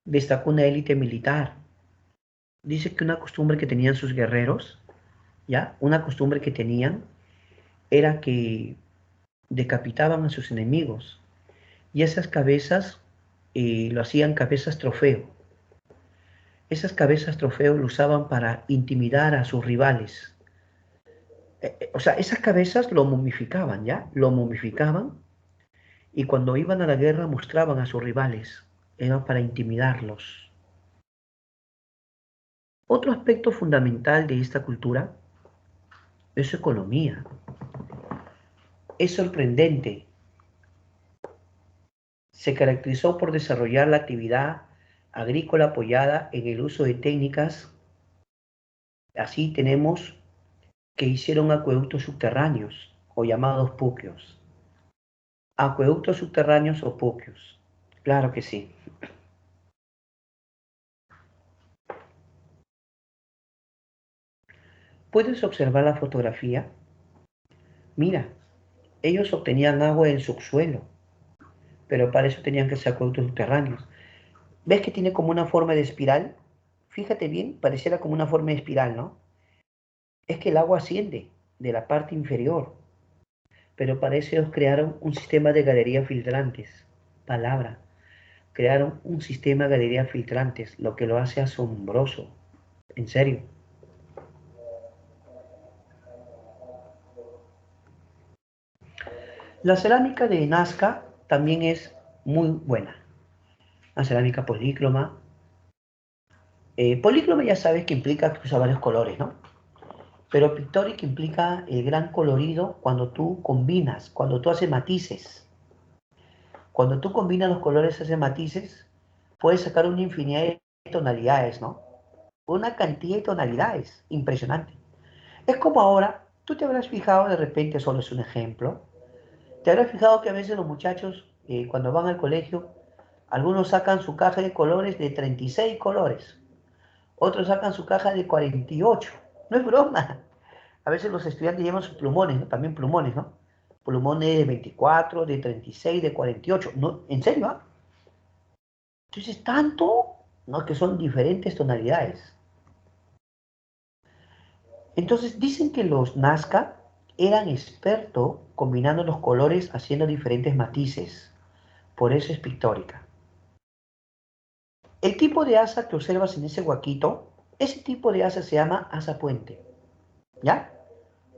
Destacó una élite militar. Dice que una costumbre que tenían sus guerreros, ¿ya? Una costumbre que tenían era que decapitaban a sus enemigos y esas cabezas lo hacían cabezas trofeo. Esas cabezas trofeo lo usaban para intimidar a sus rivales. O sea, esas cabezas lo momificaban, ¿ya? Lo momificaban y cuando iban a la guerra mostraban a sus rivales. Era para intimidarlos. Otro aspecto fundamental de esta cultura es su economía. Es sorprendente. Se caracterizó por desarrollar la actividad agrícola apoyada en el uso de técnicas. Así tenemos que hicieron acueductos subterráneos o llamados puquios. Acueductos subterráneos o puquios. Claro que sí. ¿Puedes observar la fotografía? Mira, ellos obtenían agua del subsuelo, pero para eso tenían que ser acueductos subterráneos. ¿Ves que tiene como una forma de espiral? Fíjate bien, pareciera como una forma de espiral, ¿no? Es que el agua asciende de la parte inferior, pero para eso ellos crearon un sistema de galerías filtrantes. Palabra. Crearon un sistema de galerías filtrantes, lo que lo hace asombroso. En serio. La cerámica de Nazca también es muy buena. La cerámica polícroma. Polícroma ya sabes que implica que usa varios colores, ¿no? Pero pictórica implica el gran colorido cuando tú combinas, cuando tú haces matices. Cuando tú combinas los colores, haces matices, puedes sacar una infinidad de tonalidades, ¿no? Una cantidad de tonalidades impresionante. Es como ahora, tú te habrás fijado, de repente, solo es un ejemplo, te habrás fijado que a veces los muchachos, cuando van al colegio, algunos sacan su caja de colores de 36 colores, otros sacan su caja de 48. No es broma. A veces los estudiantes llevan sus plumones, ¿no? También plumones, ¿no? Plumones de 24, de 36, de 48. No, ¿en serio? ¿Ah? Entonces, tanto, ¿no? Que son diferentes tonalidades. Entonces, dicen que los Nazca eran expertos combinando los colores, haciendo diferentes matices. Por eso es pictórica. El tipo de asa que observas en ese huaquito, ese tipo de asa se llama asa puente. ¿Ya?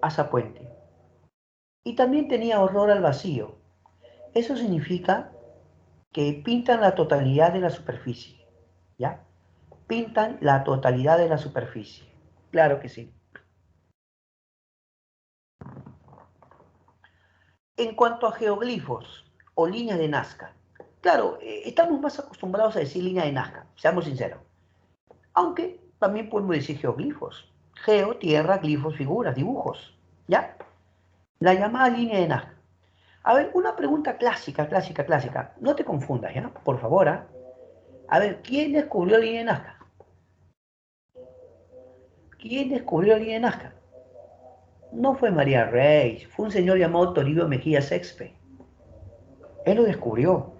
Asa puente. Y también tenía horror al vacío. Eso significa que pintan la totalidad de la superficie. ¿Ya? Pintan la totalidad de la superficie. Claro que sí. En cuanto a geoglifos o líneas de Nazca, claro, estamos más acostumbrados a decir línea de Nazca, seamos sinceros. Aunque también podemos decir geoglifos. Geo, tierra, glifos, figuras, dibujos. ¿Ya? La llamada línea de Nazca. A ver, una pregunta clásica, clásica, clásica. No te confundas, ¿ya? Por favor, ¿ah? A ver, ¿quién descubrió la línea de Nazca? ¿Quién descubrió la línea de Nazca? No fue María Reis, fue un señor llamado Toribio Mejía Sexpe. Él lo descubrió.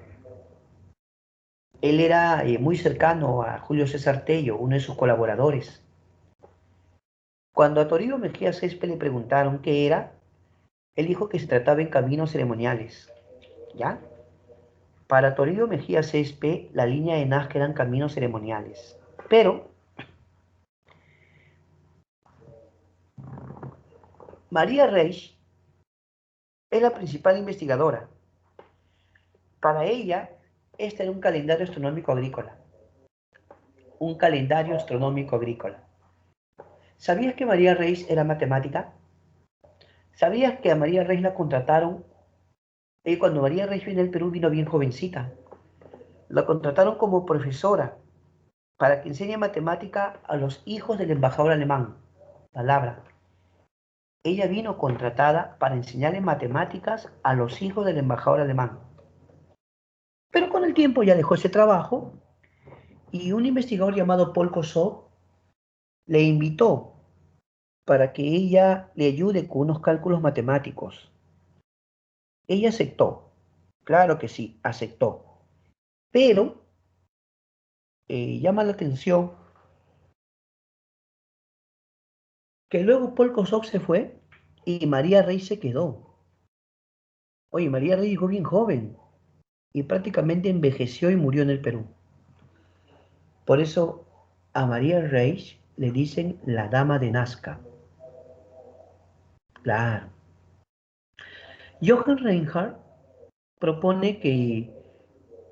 Él era muy cercano a Julio César Tello, uno de sus colaboradores. Cuando a Toribio Mejía Sexpe le preguntaron qué era, él dijo que se trataba en caminos ceremoniales. ¿Ya? Para Toribio Mejía Sexpe, la línea de Nazca eran caminos ceremoniales. Pero María Reich es la principal investigadora. Para ella, este era un calendario astronómico agrícola. Un calendario astronómico agrícola. ¿Sabías que María Reich era matemática? ¿Sabías que a María Reich la contrataron? Cuando María Reich vino al Perú, vino bien jovencita. La contrataron como profesora para que enseñe matemática a los hijos del embajador alemán. Palabra. Ella vino contratada para enseñarle matemáticas a los hijos del embajador alemán. Pero con el tiempo ya dejó ese trabajo y un investigador llamado Paul Kossoff le invitó para que ella le ayude con unos cálculos matemáticos. Ella aceptó, claro que sí, aceptó, pero llama la atención que luego Paul Kossoff se fue y María Rey se quedó. Oye, María Rey llegó bien joven y prácticamente envejeció y murió en el Perú. Por eso a María Rey le dicen la dama de Nazca. Claro. Johann Reinhardt propone que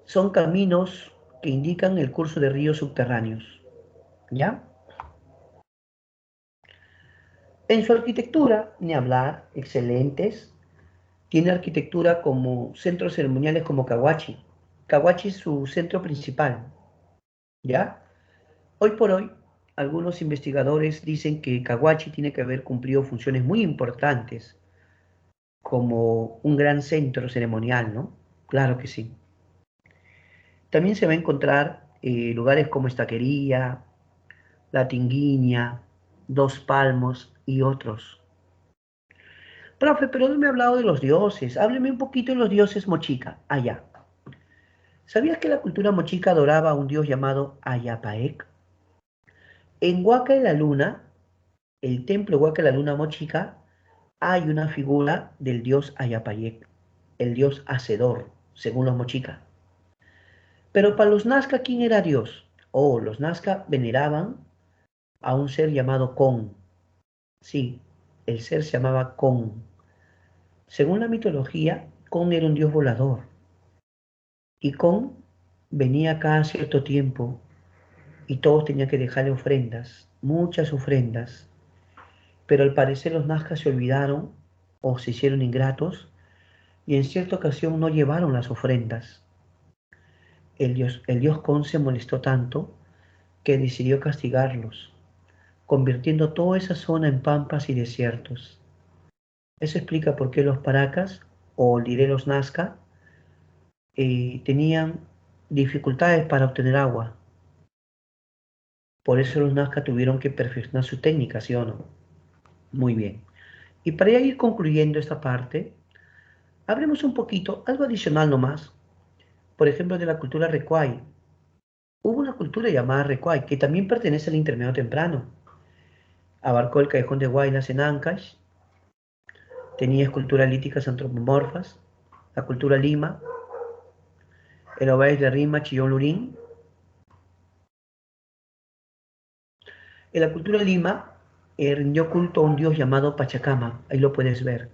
son caminos que indican el curso de ríos subterráneos. ¿Ya? En su arquitectura, ni hablar, excelentes. Tiene arquitectura como centros ceremoniales como Cahuachi. Cahuachi es su centro principal. ¿Ya? Hoy por hoy, algunos investigadores dicen que Cahuachi tiene que haber cumplido funciones muy importantes como un gran centro ceremonial, ¿no? Claro que sí. También se va a encontrar lugares como Estaquería, La Tinguiña, Dos Palmos y otros. Profe, pero no me ha hablado de los dioses. Hábleme un poquito de los dioses mochica. Allá. ¿Sabías que la cultura mochica adoraba a un dios llamado Ayapaec? En Huaca de la Luna, el templo Huaca de la Luna mochica, hay una figura del dios Ayapaec, el dios hacedor, según los mochicas. Pero para los Nazca, ¿quién era Dios? Oh, los Nazca veneraban a un ser llamado Con. Sí, el ser se llamaba Con. Según la mitología, Con era un dios volador. Y Con venía cada cierto tiempo y todos tenían que dejarle ofrendas, muchas ofrendas. Pero al parecer los Nazca se olvidaron o se hicieron ingratos y en cierta ocasión no llevaron las ofrendas. El dios Con se molestó tanto que decidió castigarlos, convirtiendo toda esa zona en pampas y desiertos. Eso explica por qué los Paracas, o diré los Nazca, tenían dificultades para obtener agua. Por eso los Nazca tuvieron que perfeccionar su técnica, ¿sí o no? Muy bien. Y para ir concluyendo esta parte, hablemos un poquito, algo adicional nomás, por ejemplo, de la cultura Recuay. Hubo una cultura llamada Recuay, que también pertenece al intermedio temprano. Abarcó el Callejón de Huaylas en Ancash, tenía esculturas líticas antropomorfas, la cultura Lima, el Ovalle de Rima, Chillón Lurín. En la cultura Lima rindió culto a un dios llamado Pachacamac, ahí lo puedes ver,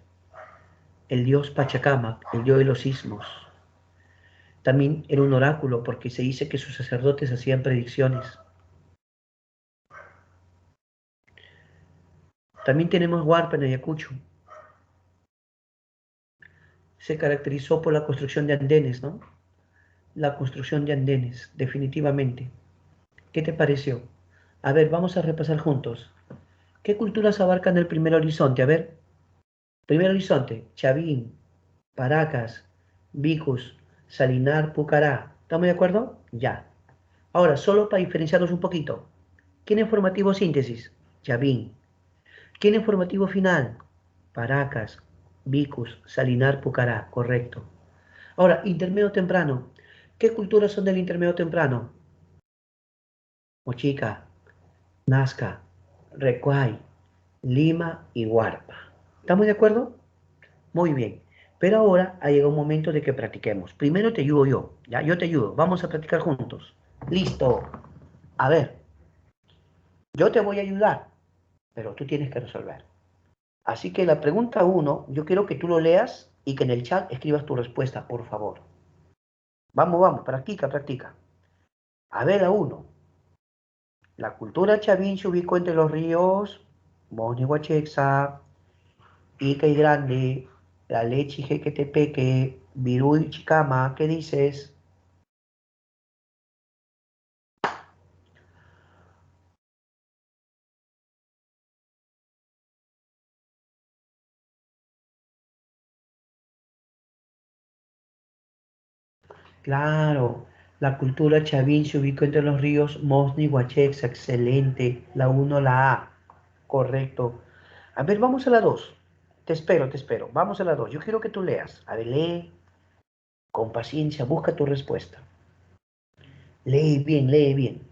el dios Pachacamac, el dios de los sismos. También era un oráculo porque se dice que sus sacerdotes hacían predicciones. También tenemos Huarpa en Ayacucho. Se caracterizó por la construcción de andenes, ¿no? La construcción de andenes, definitivamente. ¿Qué te pareció? A ver, vamos a repasar juntos. ¿Qué culturas abarcan el primer horizonte? A ver, primer horizonte, Chavín, Paracas, Vicus, Salinar, Pucará. ¿Estamos de acuerdo? Ya. Ahora, solo para diferenciarlos un poquito. ¿Quién es formativo síntesis? Chavín. ¿Quién es formativo final? Paracas, Vicus, Salinar, Pucará. Correcto. Ahora, intermedio temprano. ¿Qué culturas son del intermedio temprano? Mochica, Nazca, Recuay, Lima y Huarpa. ¿Estamos de acuerdo? Muy bien. Pero ahora ha llegado un momento de que practiquemos. Primero te ayudo yo, ¿ya? Yo te ayudo. Vamos a practicar juntos. Listo. A ver, yo te voy a ayudar, pero tú tienes que resolver. Así que la pregunta uno, yo quiero que tú lo leas y que en el chat escribas tu respuesta, por favor. Vamos, vamos, practica, practica. A ver, la uno. La cultura chavín se ubicó entre los ríos Moni Huachexa, Ica y Grande, La Leche y Jequetepeque, Virú y Chicama. ¿Qué dices? Claro, la cultura chavín se ubicó entre los ríos Mosni y Huachex, excelente. La uno, la A, correcto. A ver, vamos a la 2. Te espero, te espero. Vamos a la 2. Yo quiero que tú leas. A ver, lee con paciencia, busca tu respuesta. Lee bien, lee bien.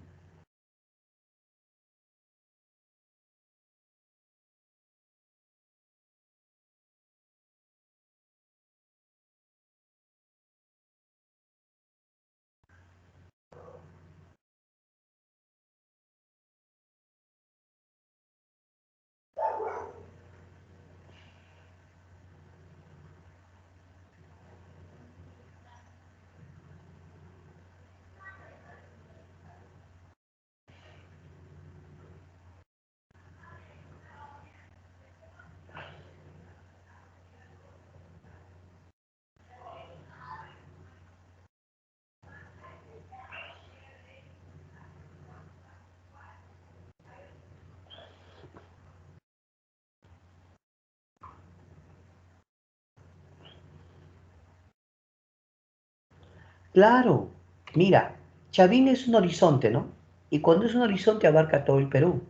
Claro, mira, Chavín es un horizonte, ¿no? Y cuando es un horizonte abarca todo el Perú.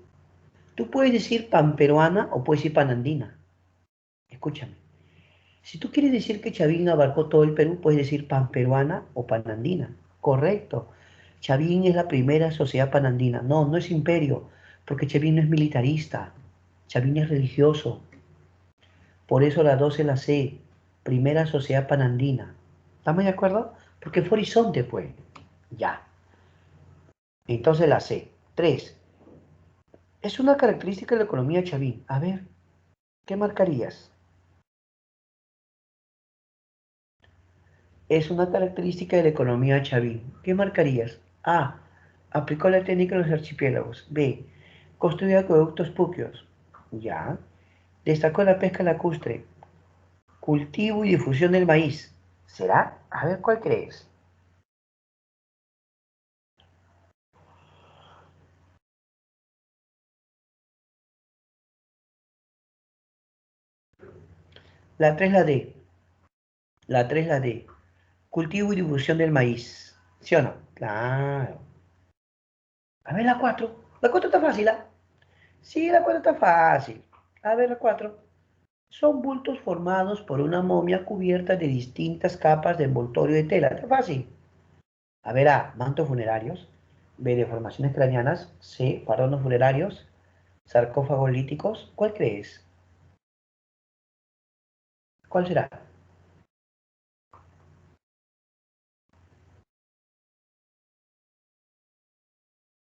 Tú puedes decir panperuana o puedes decir panandina. Escúchame. Si tú quieres decir que Chavín abarcó todo el Perú, puedes decir panperuana o panandina. Correcto. Chavín es la primera sociedad panandina. No, no es imperio, porque Chavín no es militarista. Chavín es religioso. Por eso la 12 la C, primera sociedad panandina. ¿Estamos de acuerdo? Porque fue horizonte, pues. Ya. Entonces la C. 3. Es una característica de la economía Chavín. A ver, ¿qué marcarías? Es una característica de la economía Chavín. ¿Qué marcarías? A. Aplicó la técnica en los archipiélagos. B. Construyó acueductos puquios. Ya. Destacó la pesca lacustre. Cultivo y difusión del maíz. ¿Será? A ver, ¿cuál crees? La 3 la D. La 3 la D. Cultivo y difusión del maíz. ¿Sí o no? Claro. A ver la 4. La 4 está fácil, ¿ah? Sí, la 4 está fácil. A ver la 4. Son bultos formados por una momia cubierta de distintas capas de envoltorio de tela. Está fácil. A ver, A, mantos funerarios. B, deformaciones craneanas. C, fardones funerarios. Sarcófagos líticos. ¿Cuál crees? ¿Cuál será?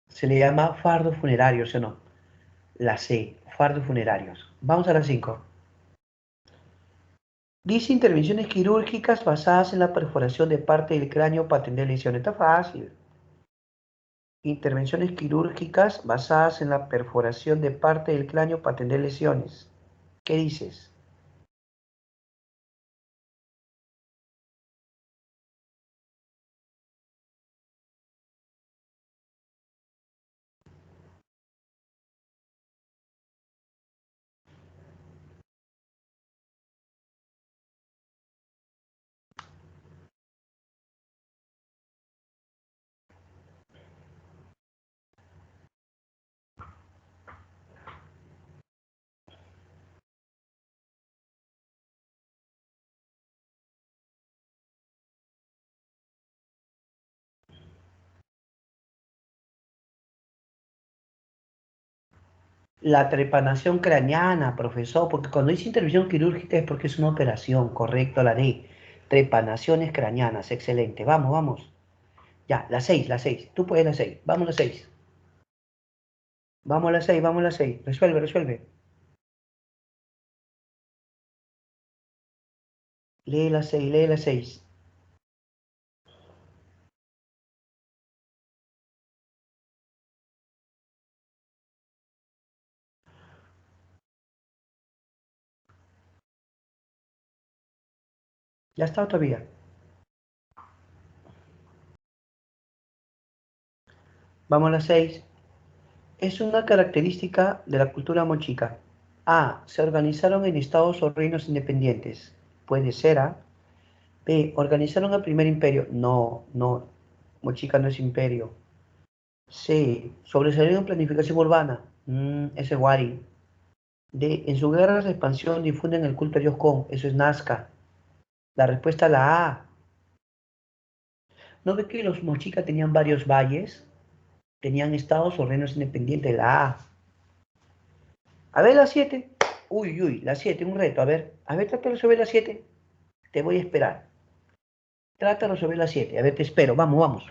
Se le llama fardos funerarios, ¿o no? La C, fardos funerarios. Vamos a la 5. Dice intervenciones quirúrgicas basadas en la perforación de parte del cráneo para atender lesiones. Está fácil. Intervenciones quirúrgicas basadas en la perforación de parte del cráneo para atender lesiones. ¿Qué dices? La trepanación craneana, profesor, porque cuando dice intervención quirúrgica es porque es una operación, correcto, la D. Trepanaciones craneanas, excelente. Vamos, vamos. Ya, la 6, la 6. Tú puedes la 6. Vamos a la 6. Vamos a la 6, vamos a la 6. Resuelve, resuelve. Lee la 6, lee la 6. Ya está todavía. Vamos a la 6. Es una característica de la cultura mochica. A. Se organizaron en estados o reinos independientes. Puede ser A. B, organizaron el primer imperio. No, no, Mochica no es imperio. C, sobresalieron en planificación urbana. Ese es Wari. D, en sus guerras de expansión difunden el culto a Dios con. Eso es Nazca. La respuesta a la A. ¿No ve que los mochicas tenían varios valles? Tenían estados o reinos independientes. La A. A ver la 7. Uy, uy, la 7, un reto. A ver, trata de resolver la 7. Te voy a esperar. Trata de resolver la 7. A ver, te espero. Vamos, vamos.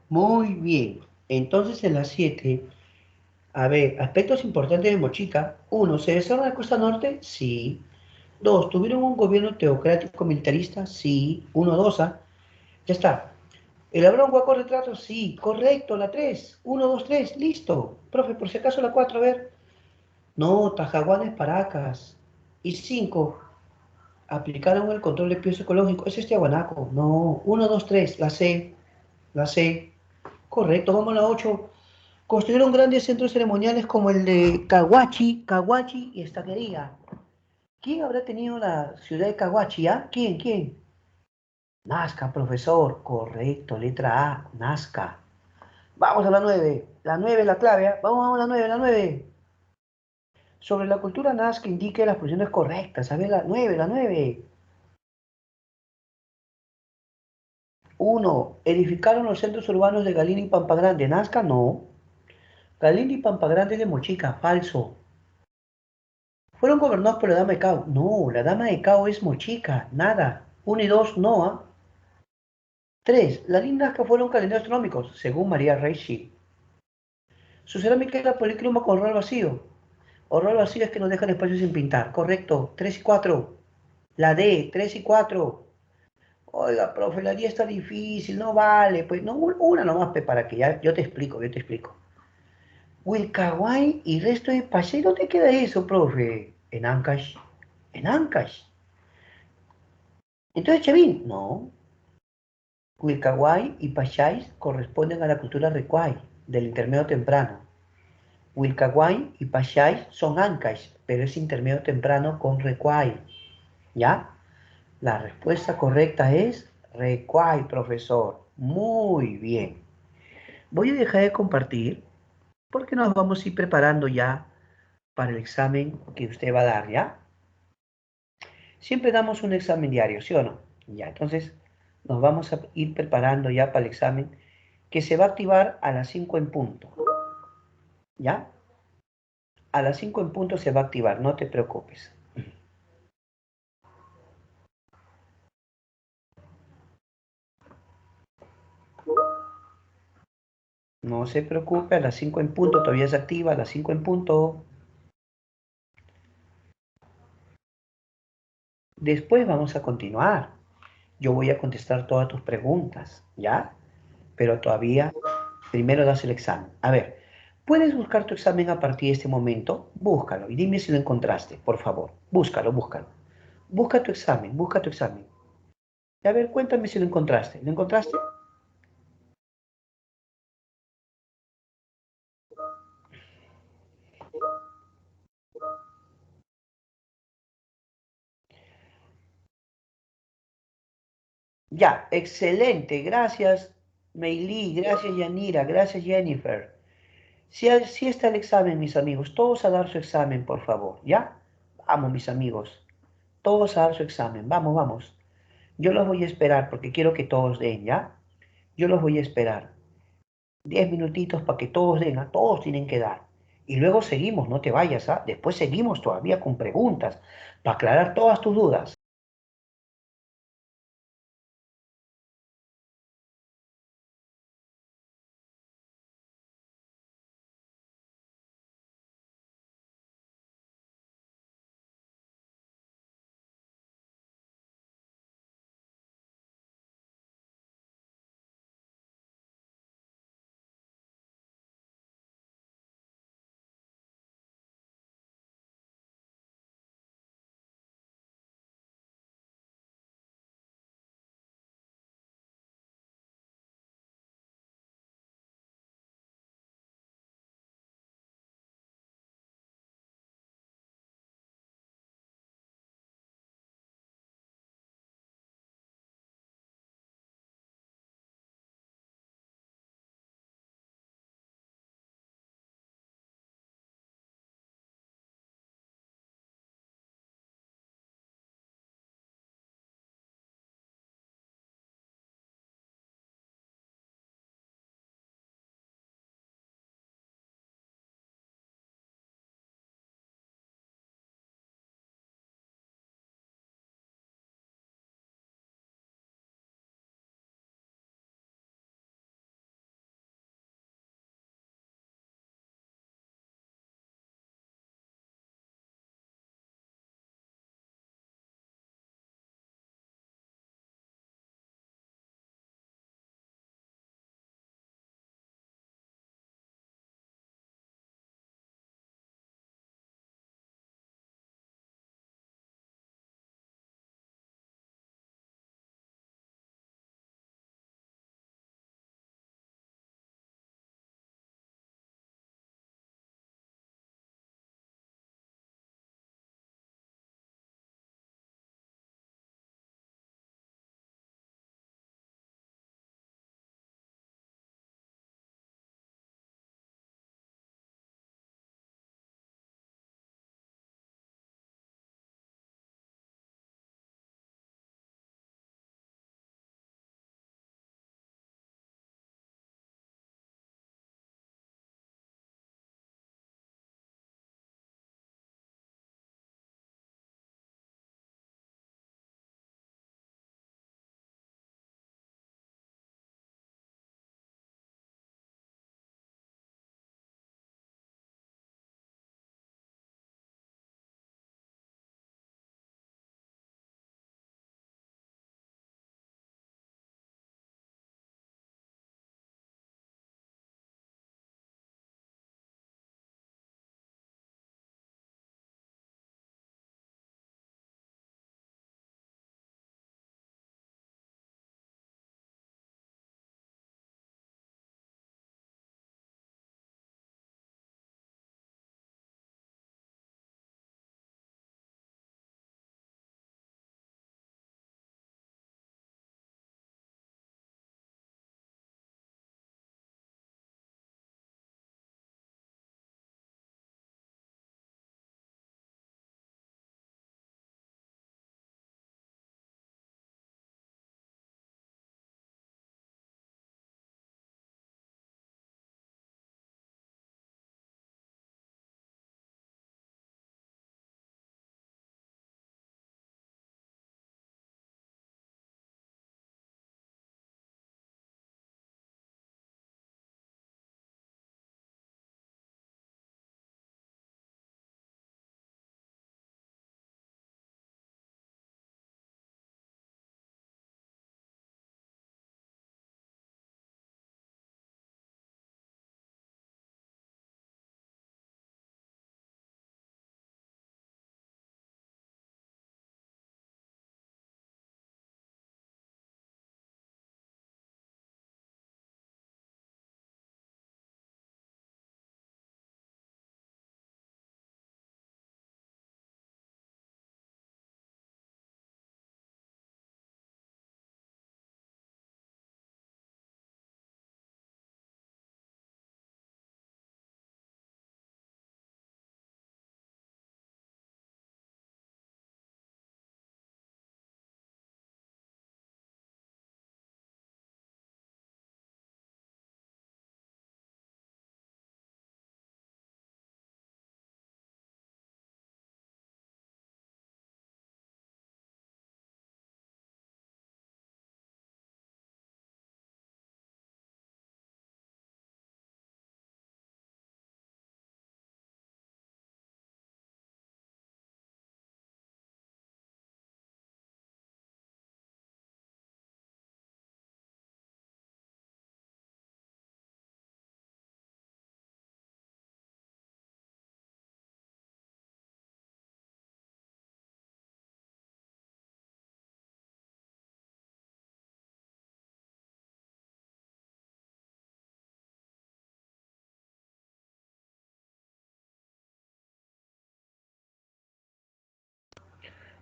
Muy bien. Entonces en la 7, a ver, aspectos importantes de Mochica. Uno, ¿se desarrolla la costa norte? Sí. Dos, ¿tuvieron un gobierno teocrático militarista? Sí. Uno, dos, ¿ah? Ya está. ¿Elaboraron un hueco retrato? Sí. Correcto, la 3. Uno, dos, tres. Listo. Profe, por si acaso la 4, a ver. No, Tajaguanes, Paracas. Y 5, aplicaron el control de pies ecológico. Es este Aguanaco. No. Uno, dos, tres. La C. La C. Correcto, vamos a la 8. Construyeron grandes centros ceremoniales como el de Caguachi y Estaquería. ¿Quién habrá tenido la ciudad de Caguachi? ¿Ah? ¿Quién? ¿Quién? Nazca, profesor. Correcto, letra A, Nazca. Vamos a la 9. La 9 es la clave. ¿Ah? Vamos, vamos a la 9, la 9. Sobre la cultura Nazca indique las posiciones correctas. A ver, la 9, la 9. 1. Edificaron los centros urbanos de Galina y Pampa Grande. Nazca, no. Galina y Pampa Grande de Mochica, falso. Fueron gobernados por la dama de Cao. No, la dama de Cao es Mochica, nada. Uno y dos, no. ¿Ah? Tres, las líneas que fueron calendarios astronómicos, según María Reichi. Su cerámica era policroma con rol vacío. O rol vacío es que nos dejan espacio sin pintar. Correcto. 3 y 4. La D, 3 y 4. Oiga, profe, la D está difícil, no vale. Pues no, una nomás, para que ya, yo te explico, yo te explico. Wilcahuay y resto de Pasay, ¿dónde queda eso, profe? En Ancash. En Ancash. Entonces, Chavín, no. Wilcahuay y Pachais corresponden a la cultura Recuay, del intermedio temprano. Wilcahuay y Pachais son Ancash, pero es intermedio temprano con Recuay. ¿Ya? La respuesta correcta es Recuay, profesor. Muy bien. Voy a dejar de compartir porque nos vamos a ir preparando ya para el examen que usted va a dar, ¿ya? Siempre damos un examen diario, ¿sí o no? Ya, entonces nos vamos a ir preparando ya para el examen que se va a activar a las 5 en punto, ¿ya? A las 5 en punto se va a activar, no te preocupes. No se preocupe, a las 5 en punto todavía se activa, a las 5 en punto. Después vamos a continuar. Yo voy a contestar todas tus preguntas, ¿ya? Pero todavía, primero das el examen. A ver, ¿puedes buscar tu examen a partir de este momento? Búscalo y dime si lo encontraste, por favor. Búscalo, búscalo. Busca tu examen, busca tu examen. Y a ver, cuéntame si lo encontraste. ¿Lo encontraste? Ya, excelente. Gracias, Meili. Gracias, Yanira. Gracias, Jennifer. Si está el examen, mis amigos, todos a dar su examen, por favor, ¿ya? Vamos, mis amigos, todos a dar su examen, vamos, vamos. Yo los voy a esperar porque quiero que todos den, ¿ya? Yo los voy a esperar. 10 minutitos para que todos den, ¿ah? Todos tienen que dar. Y luego seguimos, no te vayas, ¿ah? Después seguimos todavía con preguntas para aclarar todas tus dudas.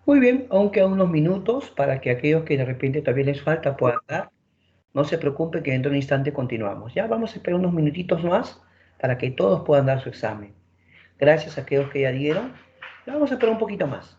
Muy bien, aunque a unos minutos para que aquellos que de repente todavía les falta puedan dar. No se preocupe que dentro de un instante continuamos. Ya vamos a esperar unos minutitos más para que todos puedan dar su examen. Gracias a aquellos que ya dieron. Ya vamos a esperar un poquito más.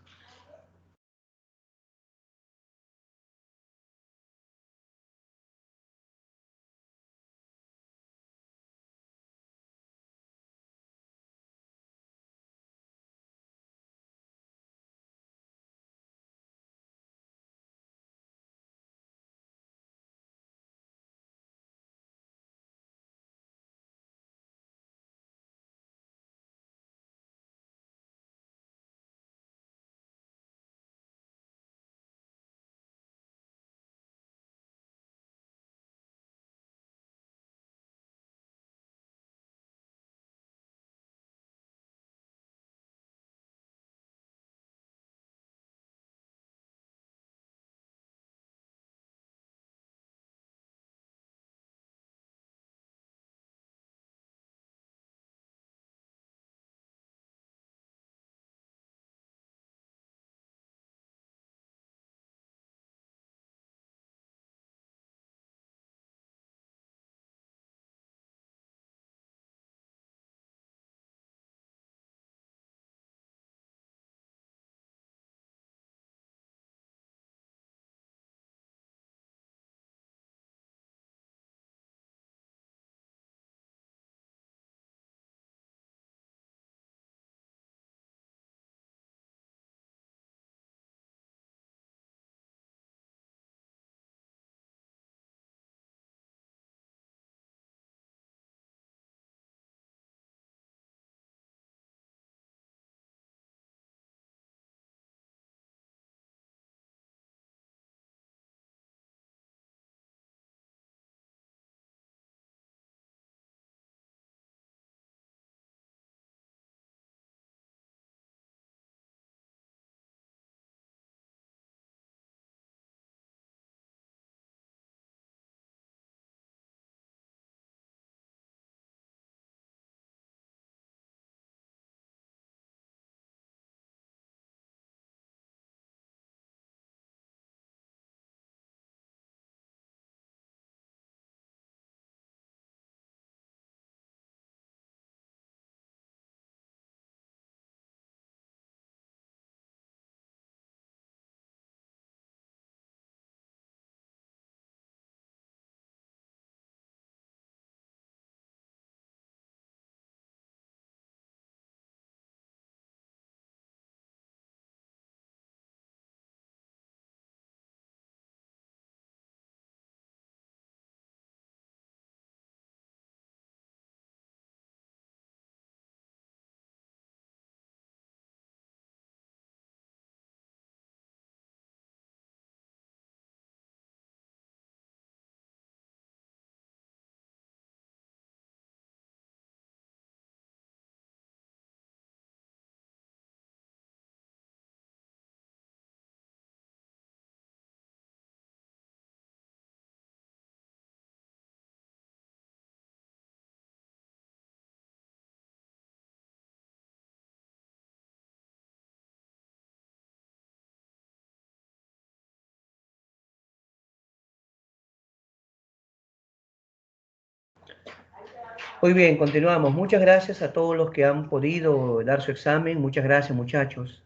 Muy bien, continuamos. Muchas gracias a todos los que han podido dar su examen. Muchas gracias, muchachos.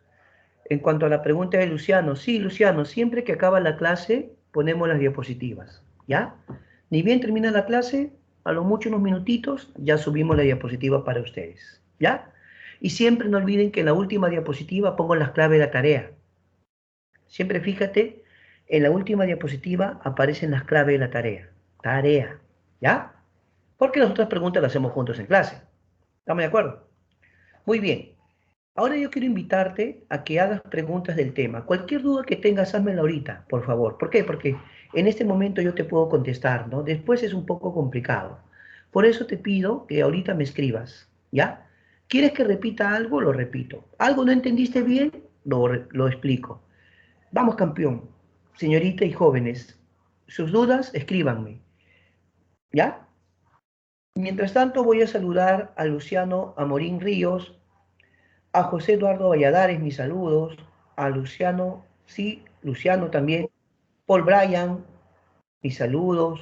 En cuanto a la pregunta de Luciano, sí, Luciano, siempre que acaba la clase ponemos las diapositivas, ¿ya? Ni bien termina la clase, a lo mucho unos minutitos, ya subimos la diapositiva para ustedes, ¿ya? Y siempre no olviden que en la última diapositiva pongo las claves de la tarea. Siempre fíjate, en la última diapositiva aparecen las claves de la tarea. Tarea, ¿ya? Porque las otras preguntas las hacemos juntos en clase. ¿Estamos de acuerdo? Muy bien. Ahora yo quiero invitarte a que hagas preguntas del tema. Cualquier duda que tengas, házmela ahorita, por favor. ¿Por qué? Porque en este momento yo te puedo contestar, ¿no? Después es un poco complicado. Por eso te pido que ahorita me escribas, ¿ya? ¿Quieres que repita algo? Lo repito. ¿Algo no entendiste bien? Lo explico. Vamos, campeón. Señorita y jóvenes, sus dudas, escríbanme, ¿ya? Mientras tanto, voy a saludar a Luciano Amorín Ríos, a José Eduardo Valladares, mis saludos, a Luciano, sí, Luciano también, Paul Bryan, mis saludos,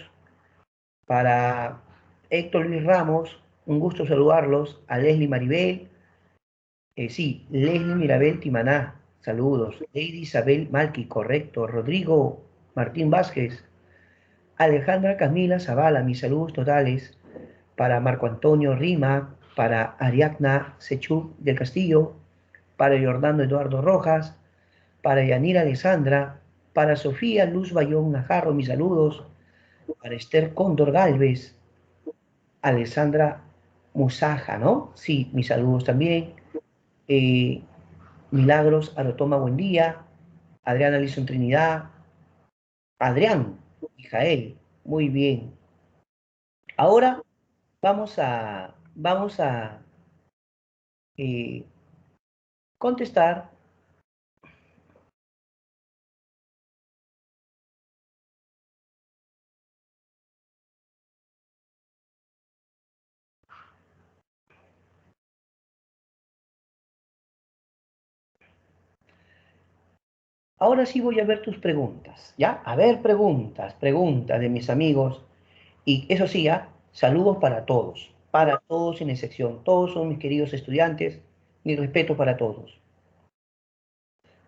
para Héctor Luis Ramos, un gusto saludarlos, a Leslie Maribel, sí, Leslie Mirabel Timaná, saludos, Lady Isabel Malqui, correcto, Rodrigo Martín Vázquez, Alejandra Camila Zavala, mis saludos totales, para Marco Antonio Rima, para Ariadna Sechú del Castillo, para Jordano Eduardo Rojas, para Yanira Alessandra, para Sofía Luz Bayón Najarro, mis saludos, para Esther Cóndor Galvez, Alessandra Musaja, ¿no? Sí, mis saludos también. Eh, Milagros Arotoma Buendía, Adriana Lison Trinidad, Adrián, Mijael, muy bien. Ahora vamos a eh, contestar. Ahora sí voy a ver tus preguntas, ¿ya? A ver, preguntas de mis amigos. Y eso sí, ¿ya? Saludos para todos sin excepción. Todos son mis queridos estudiantes. Mi respeto para todos.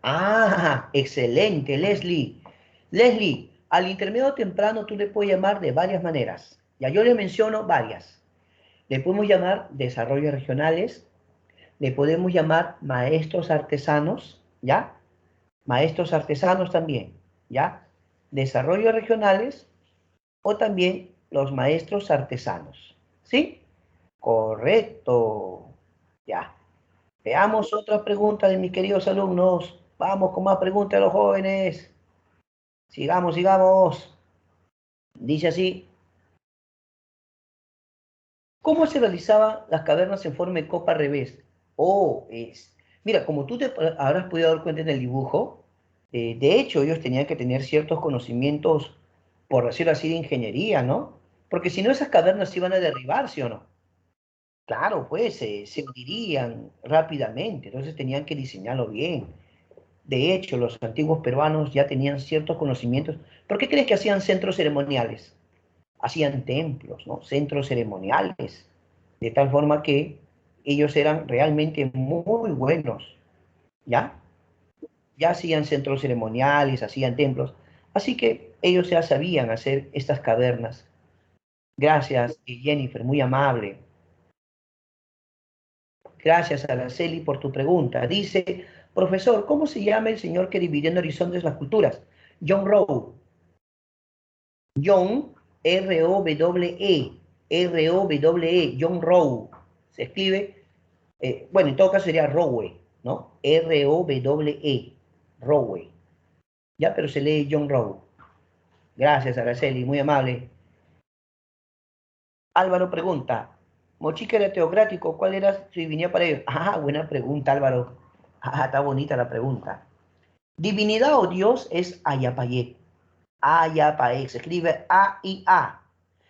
Ah, excelente, Leslie. Leslie, al intermedio temprano tú le puedes llamar de varias maneras. Ya yo le menciono varias. Le podemos llamar desarrollos regionales, le podemos llamar maestros artesanos, ¿ya? Maestros artesanos también, ¿ya? Desarrollos regionales o también los maestros artesanos, ¿sí? Correcto, ya. Veamos otra pregunta de mis queridos alumnos. Vamos con más preguntas de los jóvenes. Sigamos, sigamos. Dice así, ¿cómo se realizaban las cavernas en forma de copa al revés? Oh, es. Mira, como tú te habrás podido dar cuenta en el dibujo, de hecho ellos tenían que tener ciertos conocimientos, por decirlo así, de ingeniería, ¿no? Porque si no, esas cavernas se iban a derribar, ¿sí o no? Claro, pues se hundirían rápidamente, entonces tenían que diseñarlo bien. De hecho, los antiguos peruanos ya tenían ciertos conocimientos. ¿Por qué crees que hacían centros ceremoniales? Hacían templos, ¿no? Centros ceremoniales, de tal forma que ellos eran realmente muy buenos, ¿ya? Ya hacían centros ceremoniales, hacían templos, así que ellos ya sabían hacer estas cavernas. Gracias, Jennifer, muy amable. Gracias, Araceli, por tu pregunta. Dice, profesor, ¿cómo se llama el señor que dividió en horizontes las culturas? John Rowe. John, R-O-W-E, R-O-W-E, John Rowe. Se escribe, bueno, en todo caso sería Rowe, ¿no? R-O-W-E, Rowe. Ya, pero se lee John Rowe. Gracias, Araceli, muy amable. Álvaro pregunta, Mochica era teocrático, ¿cuál era su divinidad para ellos? Ah, buena pregunta, Álvaro. Ah, está bonita la pregunta. Divinidad o Dios es Ayapayet. Ayapayet, se escribe A-I-A.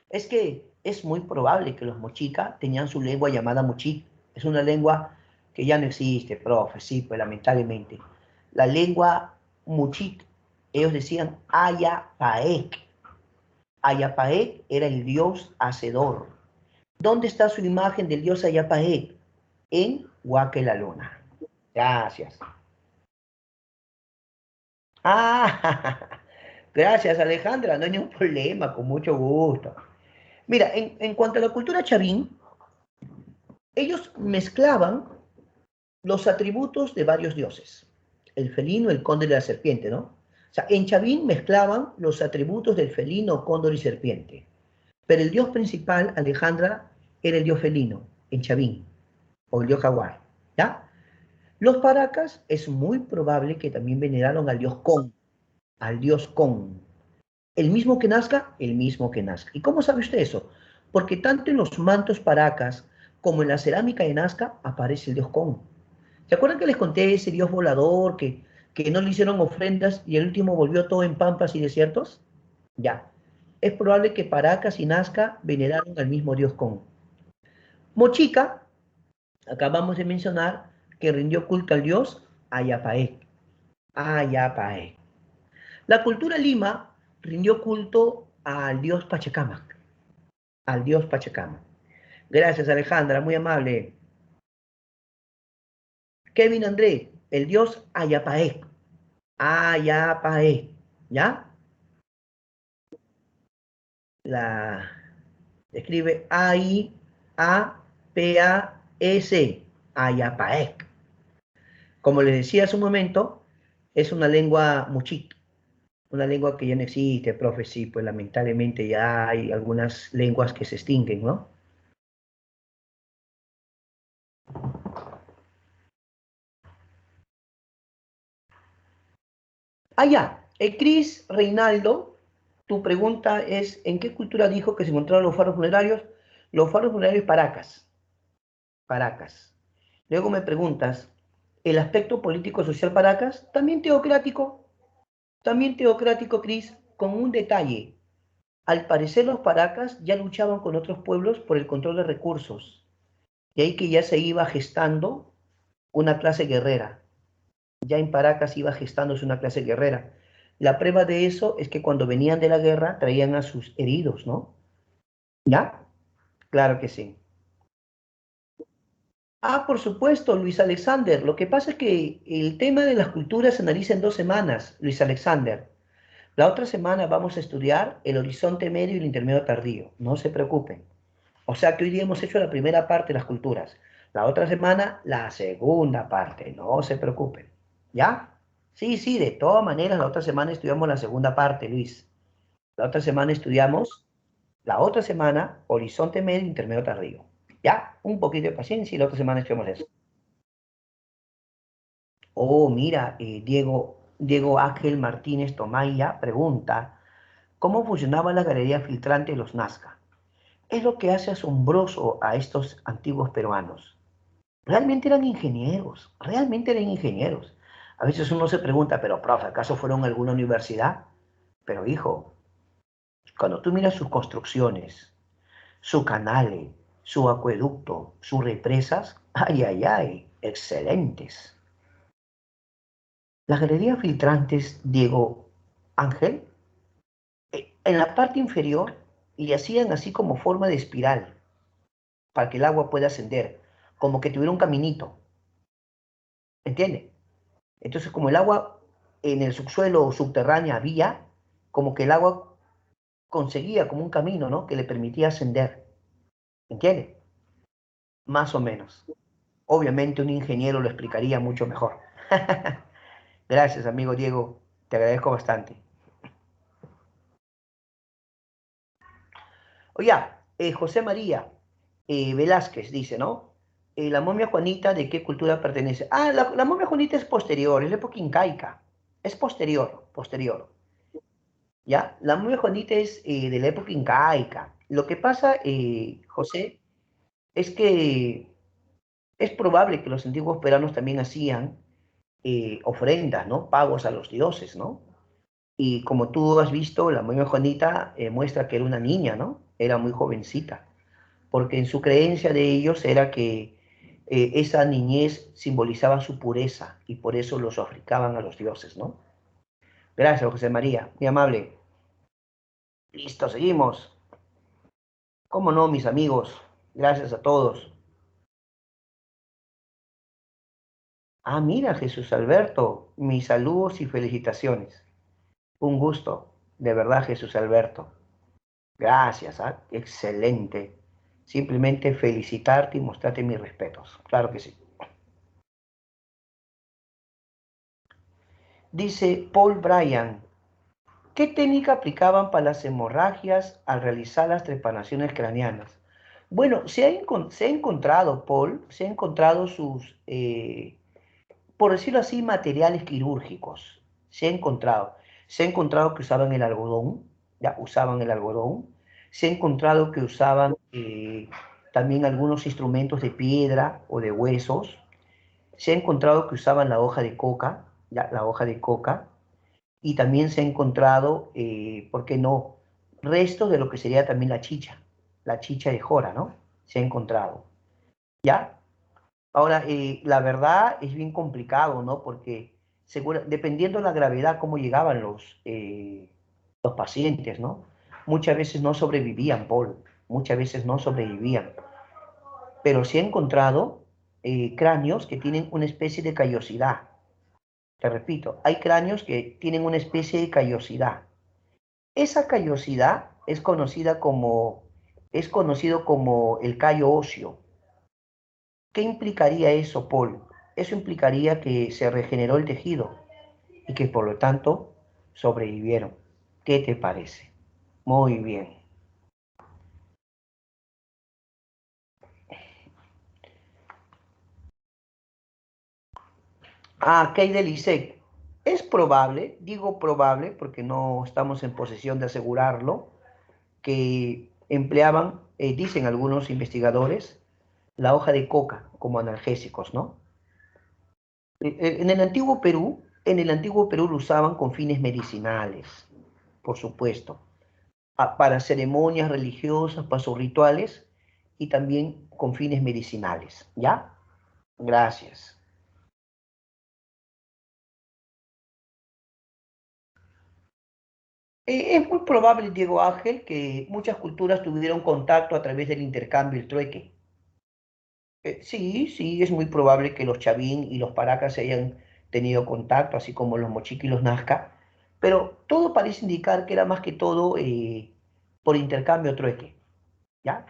Es que es muy probable que los mochica tenían su lengua llamada mochic. Es una lengua que ya no existe, profe, sí, pues lamentablemente. La lengua mochic, ellos decían Ayapaek. Ayapaek era el dios hacedor. ¿Dónde está su imagen del dios Ayapaek? En Huaque la Luna. Gracias. Ah, gracias Alejandra, no hay ningún problema, con mucho gusto. Mira, en cuanto a la cultura chavín, ellos mezclaban los atributos de varios dioses. El felino, el cóndor y la serpiente, ¿no? O sea, en Chavín mezclaban los atributos del felino, cóndor y serpiente. Pero el dios principal, Alejandra, era el dios felino, en Chavín, o el dios jaguar, ¿ya? Los paracas es muy probable que también veneraron al dios Con, al dios Con. El mismo que nazca, el mismo que nazca. ¿Y cómo sabe usted eso? Porque tanto en los mantos paracas como en la cerámica de Nazca aparece el dios Con. ¿Se acuerdan que les conté de ese dios volador que no le hicieron ofrendas y el último volvió todo en pampas y desiertos? Ya. Es probable que Paracas y Nazca veneraron al mismo dios Con. Mochica, acabamos de mencionar que rindió culto al dios Ayapaec. Ayapae. La cultura Lima rindió culto al dios Pachacamac, al dios Pachacamac. Gracias, Alejandra, muy amable. Kevin André, el dios Ayapae. Ayapae, ¿ya? La escribe A-I-A-P-A-S, Ayapaec. Como les decía hace un momento, es una lengua muchit, una lengua que ya no existe, profe, sí, pues lamentablemente ya hay algunas lenguas que se extinguen, ¿no? Ah, ya, Cris Reinaldo, tu pregunta es, ¿en qué cultura dijo que se encontraron los faros funerarios? Los faros funerarios Paracas, Paracas. Luego me preguntas, ¿el aspecto político-social Paracas? También teocrático, Cris, con un detalle. Al parecer los Paracas ya luchaban con otros pueblos por el control de recursos. De ahí que ya se iba gestando una clase guerrera. Ya en Paracas iba gestándose una clase guerrera. La prueba de eso es que cuando venían de la guerra traían a sus heridos, ¿no? ¿Ya? Claro que sí. Ah, por supuesto, Luis Alexander. Lo que pasa es que el tema de las culturas se analiza en 2 semanas, Luis Alexander. La otra semana vamos a estudiar el horizonte medio y el intermedio tardío. No se preocupen. O sea que hoy día hemos hecho la primera parte de las culturas. La otra semana, la segunda parte. No se preocupen. ¿Ya? Sí, sí, de todas maneras, la otra semana estudiamos la segunda parte, Luis. La otra semana estudiamos, la otra semana, horizonte medio, intermedio tardío. ¿Ya? Un poquito de paciencia y la otra semana estudiamos eso. Oh, mira, Diego Ángel Martínez Tomaya pregunta, ¿cómo funcionaba la galería filtrante de los Nazca? Es lo que hace asombroso a estos antiguos peruanos. Realmente eran ingenieros. A veces uno se pregunta, pero profe, ¿acaso fueron a alguna universidad? Pero hijo, cuando tú miras sus construcciones, su canales, su acueducto, sus represas, ay, ay, ay, excelentes. Las galerías filtrantes, Diego Ángel, en la parte inferior le hacían así como forma de espiral para que el agua pueda ascender, como que tuviera un caminito, ¿entiende? Entonces, como el agua en el subsuelo o subterráneo había, como que el agua conseguía como un camino, ¿no? Que le permitía ascender, ¿entiende? Más o menos. Obviamente un ingeniero lo explicaría mucho mejor. Gracias, amigo Diego, te agradezco bastante. Oye, José María Velázquez dice, ¿no? La momia Juanita, ¿de qué cultura pertenece? Ah, la momia Juanita es posterior, es la época incaica. Es posterior, posterior. ¿Ya? La momia Juanita es de la época incaica. Lo que pasa, José, es que es probable que los antiguos peruanos también hacían ofrendas, ¿no? Pagos a los dioses, ¿no? Y como tú has visto, la momia Juanita muestra que era una niña, ¿no? Era muy jovencita, porque en su creencia de ellos era que esa niñez simbolizaba su pureza y por eso los ofrendaban a los dioses, ¿no? Gracias, José María, muy amable. Listo, seguimos. ¿Cómo no, mis amigos? Gracias a todos. Ah, mira, Jesús Alberto, mis saludos y felicitaciones. Un gusto, de verdad, Jesús Alberto. Gracias, ¿ah? Excelente. Simplemente felicitarte y mostrarte mis respetos. Claro que sí. Dice Paul Bryan, ¿qué técnica aplicaban para las hemorragias al realizar las trepanaciones craneanas? Bueno, se ha encontrado, Paul, se ha encontrado por decirlo así, materiales quirúrgicos. Se ha encontrado. Se ha encontrado que usaban el algodón, ya usaban el algodón. Se ha encontrado que usaban también algunos instrumentos de piedra o de huesos. Se ha encontrado que usaban la hoja de coca, ya, la hoja de coca. Y también se ha encontrado, ¿por qué no? Restos de lo que sería también la chicha de jora, ¿no? Se ha encontrado. ¿Ya? Ahora, la verdad es bien complicado, ¿no? Porque dependiendo de la gravedad, cómo llegaban los pacientes, ¿no? Muchas veces no sobrevivían, Paul, muchas veces no sobrevivían. Pero se ha encontrado cráneos que tienen una especie de callosidad. Te repito, hay cráneos que tienen una especie de callosidad. Esa callosidad es conocido como el callo óseo. ¿Qué implicaría eso, Paul? Eso implicaría que se regeneró el tejido y que por lo tanto sobrevivieron. ¿Qué te parece? Muy bien. Ah, ¿qué hay del ISEC? Es probable, digo probable porque no estamos en posesión de asegurarlo, que empleaban, dicen algunos investigadores, la hoja de coca como analgésicos, ¿no? En el antiguo Perú lo usaban con fines medicinales, por supuesto, para ceremonias religiosas, para sus rituales y también con fines medicinales, ¿ya? Gracias. Es muy probable, Diego Ángel, que muchas culturas tuvieron contacto a través del intercambio, el trueque. Sí, sí, es muy probable que los Chavín y los Paracas hayan tenido contacto, así como los Mochica y los Nazca, pero todo parece indicar que era más que todo por intercambio trueque, ¿ya?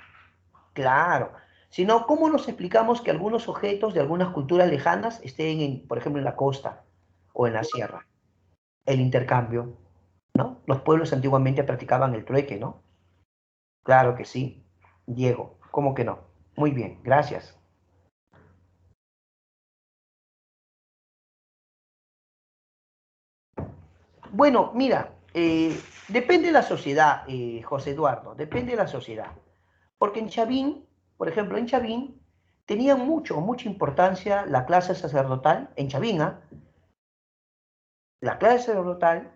Claro. Si no, ¿cómo nos explicamos que algunos objetos de algunas culturas lejanas estén, por ejemplo, en la costa o en la sierra? El intercambio, ¿no? Los pueblos antiguamente practicaban el trueque, ¿no? Claro que sí, Diego, ¿cómo que no? Muy bien, gracias. Bueno, mira, depende de la sociedad, José Eduardo, depende de la sociedad. Porque en Chavín, por ejemplo, en Chavín, tenía mucha importancia la clase sacerdotal, en Chavín, ¿ah? La clase sacerdotal,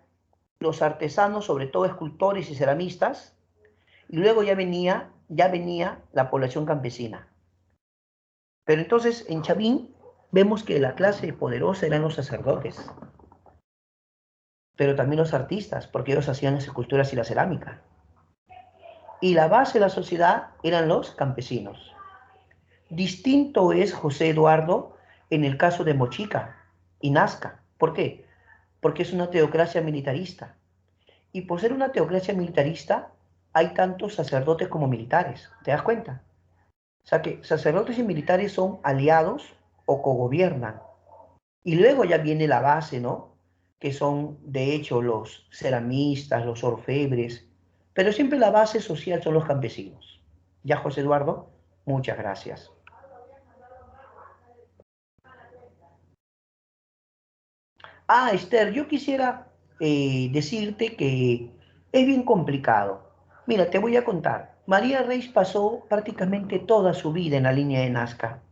los artesanos, sobre todo escultores y ceramistas, y luego ya venía la población campesina. Pero entonces en Chavín vemos que la clase poderosa eran los sacerdotes, pero también los artistas, porque ellos hacían las esculturas y la cerámica. Y la base de la sociedad eran los campesinos. Distinto es José Eduardo en el caso de Mochica y Nazca. ¿Por qué? Porque es una teocracia militarista. Y por ser una teocracia militarista, hay tantos sacerdotes como militares. ¿Te das cuenta? O sea que sacerdotes y militares son aliados o cogobiernan. Y luego ya viene la base, ¿no? Que son, de hecho, los ceramistas, los orfebres. Pero siempre la base social son los campesinos. Ya, José Eduardo, muchas gracias. Ah, Esther, yo quisiera decirte que es bien complicado. Mira, te voy a contar. María Reis pasó prácticamente toda su vida en la línea de Nazca.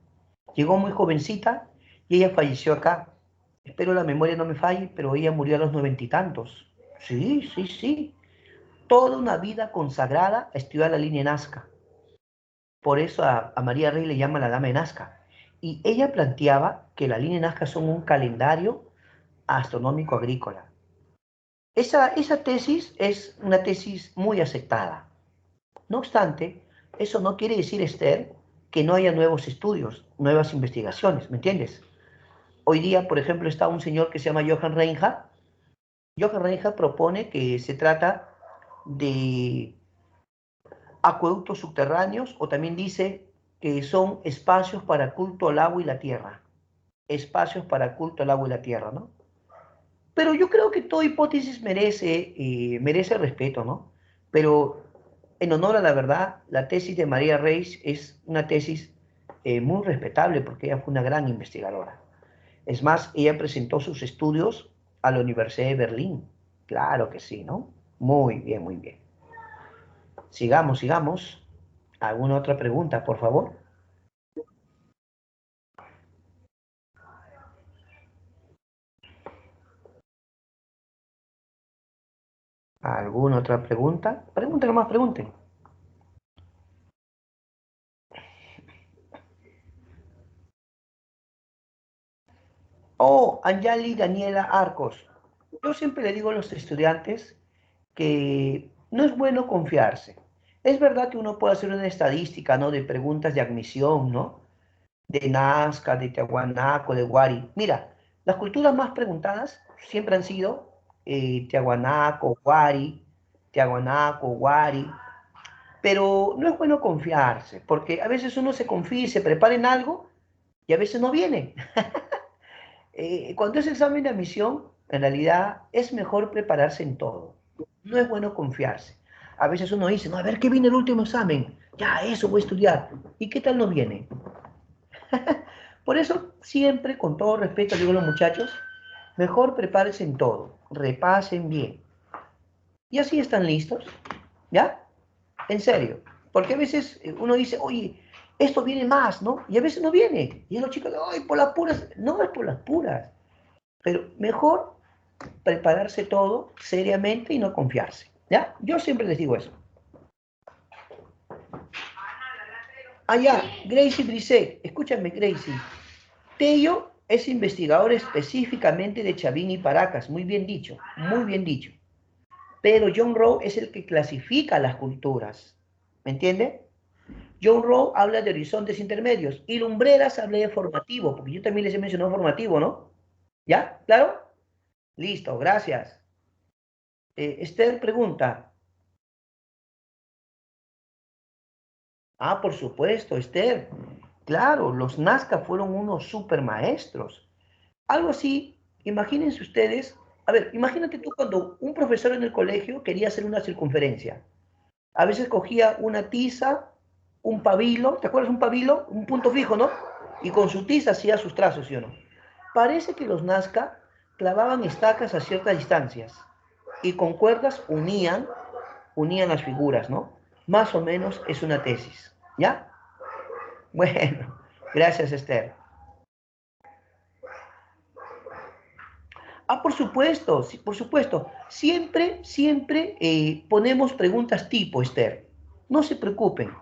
Llegó muy jovencita y ella falleció acá. Espero la memoria no me falle, pero ella murió a los 90 y tantos. Sí, sí, sí. Toda una vida consagrada a estudiar la línea de Nazca. Por eso a María Rey le llama la Dama de Nazca. Y ella planteaba que la línea de Nazca son un calendario astronómico agrícola. Esa tesis es una tesis muy aceptada. No obstante, eso no quiere decir, Esther, que no haya nuevos estudios, nuevas investigaciones, ¿me entiendes? Hoy día, por ejemplo, está un señor que se llama Johann Reinhardt. Johann Reinhardt propone que se trata de acueductos subterráneos o también dice que son espacios para culto al agua y la tierra. Espacios para culto al agua y la tierra, ¿no? Pero yo creo que toda hipótesis merece respeto, ¿no? Pero en honor a la verdad, la tesis de María Reis es una tesis muy respetable porque ella fue una gran investigadora. Es más, ella presentó sus estudios a la Universidad de Berlín. Claro que sí, ¿no? Muy bien, muy bien. Sigamos, sigamos. ¿Alguna otra pregunta, por favor? ¿Alguna otra pregunta? Pregunten nomás, pregunten. Oh, Anjali Daniela Arcos. Yo siempre le digo a los estudiantes que no es bueno confiarse. Es verdad que uno puede hacer una estadística, ¿no? De preguntas de admisión, ¿no? De Nazca, de Tiahuanaco, de Huari. Mira, las culturas más preguntadas siempre han sido Tiahuanaco, Huari, pero no es bueno confiarse, porque a veces uno se confía y se prepara en algo y a veces no viene. Cuando es examen de admisión, en realidad es mejor prepararse en todo. No es bueno confiarse. A veces uno dice, no, a ver qué viene el último examen. Ya, eso voy a estudiar. ¿Y qué tal no viene? Por eso, siempre, con todo respeto, digo a los muchachos, mejor prepárense en todo. Repasen bien. Y así están listos. ¿Ya? En serio. Porque a veces uno dice, oye, esto viene más, ¿no? Y a veces no viene. Y los chicos, ay, por las puras. No es por las puras. Pero mejor prepararse todo seriamente y no confiarse. ¿Ya? Yo siempre les digo eso. Ah, ya, Gracie Brisset, escúchame, Gracie. Tello es investigador específicamente de Chavín y Paracas, muy bien dicho, muy bien dicho. Pero John Rowe es el que clasifica las culturas, ¿me entiende? John Rowe habla de horizontes intermedios y Lumbreras habla de formativo, porque yo también les he mencionado formativo, ¿no? ¿Ya? ¿Claro? Listo, gracias. Esther pregunta, ah, por supuesto, Esther. Claro, los Nazca fueron unos super maestros. Algo así, imagínense ustedes, a ver, imagínate tú cuando un profesor en el colegio quería hacer una circunferencia. A veces cogía una tiza, un pabilo, ¿te acuerdas un pabilo? Un punto fijo, ¿no? Y con su tiza hacía sus trazos, ¿sí o no? Parece que los Nazca clavaban estacas a ciertas distancias y con cuerdas unían las figuras, ¿no? Más o menos es una tesis, ¿ya? Bueno, gracias Esther. Ah, por supuesto, sí, por supuesto. Siempre ponemos preguntas tipo, Esther. No se preocupen.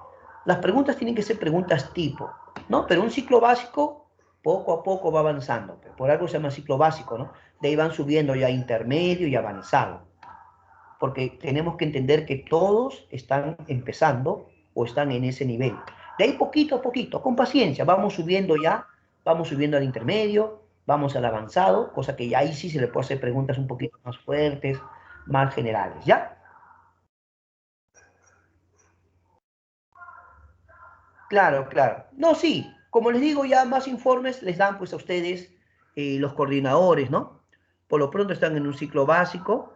Las preguntas tienen que ser preguntas tipo, ¿no? Pero un ciclo básico poco a poco va avanzando. Por algo se llama ciclo básico, ¿no? De ahí van subiendo ya intermedio y avanzado. Porque tenemos que entender que todos están empezando o están en ese nivel. De ahí poquito a poquito, con paciencia, vamos subiendo al intermedio, vamos al avanzado, cosa que ya ahí sí se le puede hacer preguntas un poquito más fuertes, más generales, ¿ya? Claro, claro. No, sí, como les digo, ya más informes les dan pues a ustedes los coordinadores, ¿no? Por lo pronto están en un ciclo básico,